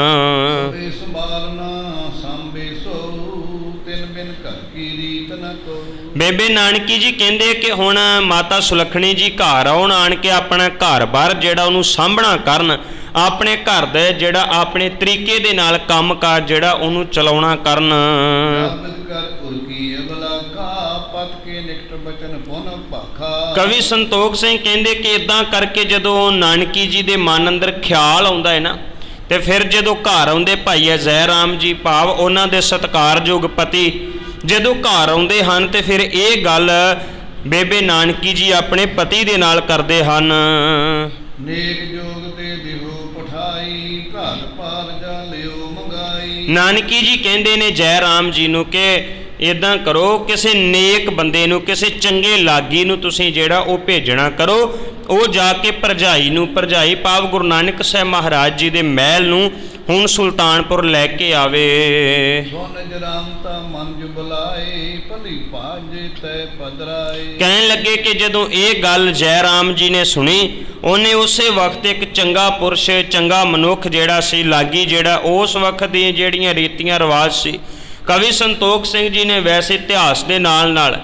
[SPEAKER 1] ਬੇਬੇ ਨਾਨਕੀ ਜੀ ਕਹਿੰਦੇ ਕਿ ਹੁਣ ਮਾਤਾ ਸੁਲੱਖਣੀ ਜੀ ਘਰ ਆਉਣ, ਆਣ ਕੇ ਆਪਣਾ ਘਰ-ਬਾਰ ਜਿਹੜਾ ਉਹਨੂੰ ਸਾਂਭਣਾ ਕਰਨ, ਆਪਣੇ ਘਰ ਦਾ ਜਿਹੜਾ ਆਪਣੇ ਤਰੀਕੇ ਦੇ ਨਾਲ ਕੰਮਕਾਜ ਜਿਹੜਾ ਉਹਨੂੰ ਚਲਾਉਣਾ ਕਰਨ। ਕਵੀ ਸੰਤੋਖ ਸਿੰਘ ਕਹਿੰਦੇ ਕਿ ਇਦਾਂ ਕਰਕੇ ਜਦੋਂ ਨਾਨਕੀ ਜੀ ਦੇ ਮਨ ਅੰਦਰ ਖਿਆਲ ਆਉਂਦਾ ਹੈ ਨਾ ਤੇ ਫਿਰ ਜਦੋਂ ਘਰ ਆਉਂਦੇ ਭਾਈ ਅਜੈ ਰਾਮ ਜੀ ਭਾਵ ਉਹਨਾਂ ਦੇ ਸਤਿਕਾਰਯੋਗ ਪਤੀ ਜਦੋਂ ਘਰ ਆਉਂਦੇ ਹਨ ਤੇ ਫਿਰ ਇਹ ਗੱਲ ਬੇਬੇ ਨਾਨਕੀ ਜੀ ਆਪਣੇ ਪਤੀ ਦੇ ਨਾਲ ਕਰਦੇ ਹਨ।
[SPEAKER 2] ਨੇਕ ਜੋਗ ਤੇ ਦਿਓ ਪਠਾਈ, ਘਰ ਪਾਰ ਜਾ ਲਿਓ ਮੰਗਾਈ।
[SPEAKER 1] ਨਾਨਕੀ ਜੀ ਕਹਿੰਦੇ ਨੇ ਜੈ ਰਾਮ ਜੀ ਨੂੰ ਕਿ ਇਦਾਂ ਕਰੋ, ਕਿਸੇ ਨੇਕ ਬੰਦੇ ਨੂੰ, ਕਿਸੇ ਚੰਗੇ ਲਾਗੀ ਨੂੰ ਤੁਸੀਂ ਜਿਹੜਾ ਉਹ ਭੇਜਣਾ ਕਰੋ, ਉਹ ਜਾ ਕੇ ਭਰਜਾਈ ਨੂੰ, ਭਰਜਾਈ ਭਾਵ ਗੁਰੂ ਨਾਨਕ ਸਾਹਿਬ ਮਹਾਰਾਜ ਜੀ ਦੇ ਮਹਿਲ ਨੂੰ ਹੁਣ ਸੁਲਤਾਨਪੁਰ ਲੈ ਕੇ ਆਵੇ। ਕਹਿਣ ਲੱਗੇ ਕਿ ਜਦੋਂ ਇਹ ਗੱਲ ਜੈ ਰਾਮ ਜੀ ਨੇ ਸੁਣੀ, ਉਹਨੇ ਉਸੇ ਵਕਤ ਇੱਕ ਚੰਗਾ ਪੁਰਸ਼, ਚੰਗਾ ਮਨੁੱਖ ਜਿਹੜਾ ਸੀ ਲਾਗੀ, ਜਿਹੜਾ ਉਸ ਵਕਤ ਦੀਆਂ ਜਿਹੜੀਆਂ ਰੀਤੀਆਂ ਰਿਵਾਜ ਸੀ, ਕਵੀ ਸੰਤੋਖ ਸਿੰਘ ਜੀ ਨੇ ਵੈਸੇ ਇਤਿਹਾਸ ਦੇ ਨਾਲ ਨਾਲ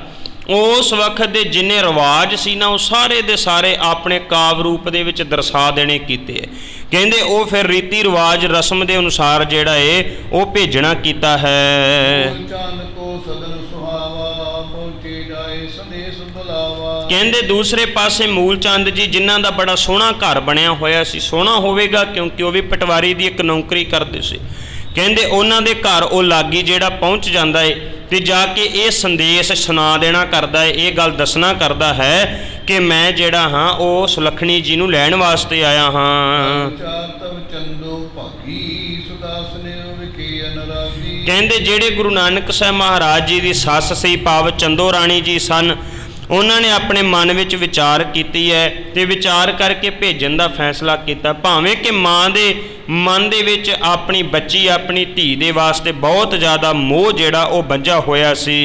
[SPEAKER 1] ਉਸ ਵਕਤ ਦੇ ਜਿੰਨੇ ਰਿਵਾਜ ਸੀ ਨਾ ਉਹ ਸਾਰੇ ਦੇ ਸਾਰੇ ਆਪਣੇ ਕਾਵਿ ਰੂਪ ਦੇ ਵਿੱਚ ਦਰਸਾ ਦੇਣੇ ਕੀਤੇ ਹੈ। ਕਹਿੰਦੇ ਉਹ ਫਿਰ ਰੀਤੀ ਰਿਵਾਜ ਰਸਮ ਦੇ ਅਨੁਸਾਰ ਜਿਹੜਾ ਏ ਉਹ ਭੇਜਣਾ ਕੀਤਾ ਹੈ।
[SPEAKER 2] ਚੰਦ ਕੋ ਸਦਨ ਸੁਹਾਵਾ ਪਹੁੰਚੇ ਜਾਏ ਸੰਦੇਸ਼ ਬੁਲਾਵਾ। ਕਹਿੰਦੇ
[SPEAKER 1] ਦੂਸਰੇ ਪਾਸੇ ਮੂਲ ਚੰਦ ਜੀ ਜਿਨ੍ਹਾਂ ਦਾ ਬੜਾ ਸੋਹਣਾ ਘਰ ਬਣਿਆ ਹੋਇਆ ਸੀ, ਸੋਹਣਾ ਹੋਵੇਗਾ ਕਿਉਂਕਿ ਉਹ ਵੀ ਪਟਵਾਰੀ ਦੀ ਇੱਕ ਨੌਕਰੀ ਕਰਦੇ ਸੀ। ਕਹਿੰਦੇ ਉਹਨਾਂ ਦੇ ਘਰ ਉਹ ਲਾਗੀ ਜਿਹੜਾ ਪਹੁੰਚ ਜਾਂਦਾ ਏ ਤੇ ਜਾ ਕੇ ਇਹ ਸੰਦੇਸ਼ ਸੁਣਾ ਦੇਣਾ ਕਰਦਾ ਏ, ਇਹ ਗੱਲ ਦੱਸਣਾ ਕਰਦਾ ਹੈ ਕਿ ਮੈਂ ਜਿਹੜਾ ਹਾਂ ਉਹ ਸੁਲੱਖਣੀ ਜੀ ਨੂੰ ਲੈਣ ਵਾਸਤੇ ਆਇਆ ਹਾਂ। ਕਹਿੰਦੇ ਜਿਹੜੇ ਗੁਰੂ ਨਾਨਕ ਸਾਹਿਬ ਮਹਾਰਾਜ ਜੀ ਦੀ ਸੱਸ ਸੀ ਭਾਵ ਚੰਦੋ ਰਾਣੀ ਜੀ ਸਨ, ਉਹਨਾਂ ਨੇ ਆਪਣੇ ਮਨ ਵਿੱਚ ਵਿਚਾਰ ਕੀਤੀ ਹੈ ਤੇ ਵਿਚਾਰ ਕਰਕੇ ਭੇਜਣ ਦਾ ਫੈਸਲਾ ਕੀਤਾ। ਭਾਵੇਂ ਕਿ ਮਾਂ ਦੇ ਮਨ ਦੇ ਵਿੱਚ ਆਪਣੀ ਬੱਚੀ ਆਪਣੀ ਧੀ ਦੇ ਵਾਸਤੇ ਬਹੁਤ ਜ਼ਿਆਦਾ ਮੋਹ ਜਿਹੜਾ ਉਹ ਬੱਝਾ ਹੋਇਆ ਸੀ।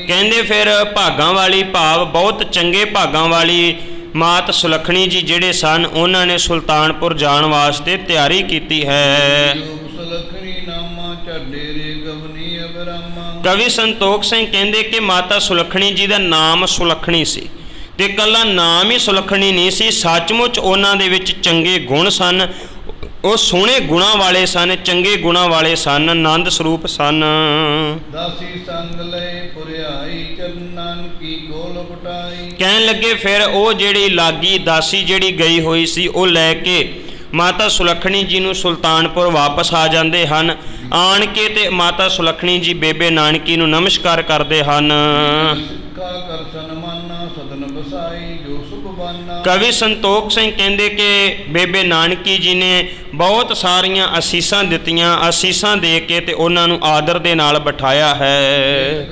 [SPEAKER 1] ਕਹਿੰਦੇ ਫਿਰ ਭਾਗਾਂ ਵਾਲੀ ਭਾਵ ਬਹੁਤ ਚੰਗੇ ਭਾਗਾਂ ਵਾਲੀ ਮਾਤ ਸੁਲੱਖਣੀ ਜੀ ਜਿਹੜੇ ਸਨ ਉਹਨਾਂ ਨੇ ਸੁਲਤਾਨਪੁਰ ਜਾਣ ਵਾਸਤੇ ਤਿਆਰੀ ਕੀਤੀ ਹੈ। ਕਵੀ ਸੰਤੋਖ ਸਿੰਘ ਕਹਿੰਦੇ ਕਿ ਮਾਤਾ ਸੁਲੱਖਣੀ ਜੀ ਦਾ ਨਾਮ ਸੁਲੱਖਣੀ ਸੀ ਤੇ ਇਕੱਲਾ ਨਾਮ ਹੀ ਸੁਲੱਖਣੀ ਨਹੀਂ ਸੀ, ਸੱਚਮੁੱਚ ਉਹਨਾਂ ਦੇ ਵਿੱਚ ਚੰਗੇ ਗੁਣ ਸਨ, ਉਹ ਸੋਹਣੇ ਗੁਣਾਂ ਵਾਲੇ ਸਨ, ਚੰਗੇ ਗੁਣਾਂ ਵਾਲੇ ਸਨ, ਆਨੰਦ ਸਰੂਪ ਸਨ।
[SPEAKER 2] ਦਾਸੀ ਸੰਗ ਲਏ ਪੁਰਿਆਈ ਚਰਨਨ ਕੀ ਗੋਲ ਬਟਾਈ।
[SPEAKER 1] ਕਹਿਣ ਲੱਗੇ ਫਿਰ ਉਹ ਜਿਹੜੀ ਲਾਗੀ ਦਾਸੀ ਜਿਹੜੀ ਗਈ ਹੋਈ ਸੀ ਉਹ ਲੈ ਕੇ ਮਾਤਾ ਸੁਲੱਖਣੀ ਜੀ ਨੂੰ ਸੁਲਤਾਨਪੁਰ ਵਾਪਸ ਆ ਜਾਂਦੇ ਹਨ। ਆਣ ਕੇ ਤੇ ਮਾਤਾ ਸੁਲੱਖਣੀ ਜੀ ਬੇਬੇ ਨਾਨਕੀ ਨੂੰ ਨਮਸਕਾਰ ਕਰਦੇ ਹਨ। ਕਵੀ ਸੰਤੋਖ ਸਿੰਘ ਕਹਿੰਦੇ ਕਿ ਬੇਬੇ ਨਾਨਕੀ ਜੀ ਨੇ ਬਹੁਤ ਸਾਰੀਆਂ ਅਸੀਸਾਂ ਦਿੱਤੀਆਂ, ਅਸੀਸਾਂ ਦੇ ਕੇ ਤੇ ਉਹਨਾਂ ਨੂੰ ਆਦਰ ਦੇ ਨਾਲ ਬਿਠਾਇਆ ਹੈ।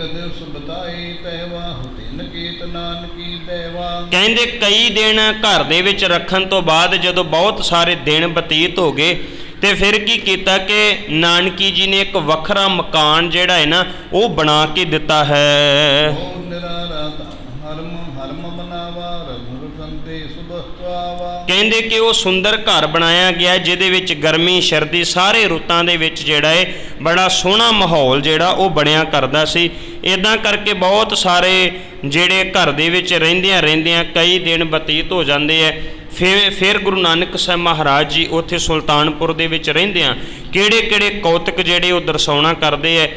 [SPEAKER 1] ਕਹਿੰਦੇ ਕਈ ਦਿਨ ਘਰ ਦੇ ਵਿੱਚ ਰੱਖਣ ਤੋਂ ਬਾਅਦ ਜਦੋਂ ਬਹੁਤ ਸਾਰੇ ਦਿਨ ਬਤੀਤ ਹੋ ਗਏ ਤੇ ਫਿਰ ਕੀ ਕੀਤਾ ਕਿ ਨਾਨਕੀ ਜੀ ਨੇ ਇੱਕ ਵੱਖਰਾ ਮਕਾਨ ਜਿਹੜਾ ਹੈ ਨਾ ਉਹ ਬਣਾ ਕੇ ਦਿੱਤਾ ਹੈ। ਕਹਿੰਦੇ ਕਿ ਉਹ ਸੁੰਦਰ ਘਰ ਬਣਾਇਆ ਗਿਆ ਜਿਹਦੇ ਵਿੱਚ ਗਰਮੀ ਸਰਦੀ ਸਾਰੇ ਰੁੱਤਾਂ ਦੇ ਵਿੱਚ ਜਿਹੜਾ ਹੈ ਬੜਾ ਸੋਹਣਾ ਮਾਹੌਲ ਜਿਹੜਾ ਉਹ ਬਣਿਆ ਕਰਦਾ ਸੀ। ਇੱਦਾਂ ਕਰਕੇ ਬਹੁਤ ਸਾਰੇ ਜਿਹੜੇ ਘਰ ਦੇ ਵਿੱਚ ਰਹਿੰਦਿਆਂ ਕਈ ਦਿਨ ਬਤੀਤ ਹੋ ਜਾਂਦੇ ਹੈ। ਫਿਰ ਗੁਰੂ ਨਾਨਕ ਸਾਹਿਬ ਮਹਾਰਾਜ ਜੀ ਉੱਥੇ ਸੁਲਤਾਨਪੁਰ ਦੇ ਵਿੱਚ ਰਹਿੰਦਿਆਂ ਕਿਹੜੇ ਕੌਤਕ ਜਿਹੜੇ ਉਹ ਦਰਸਾਉਣਾ ਕਰਦੇ ਹੈ।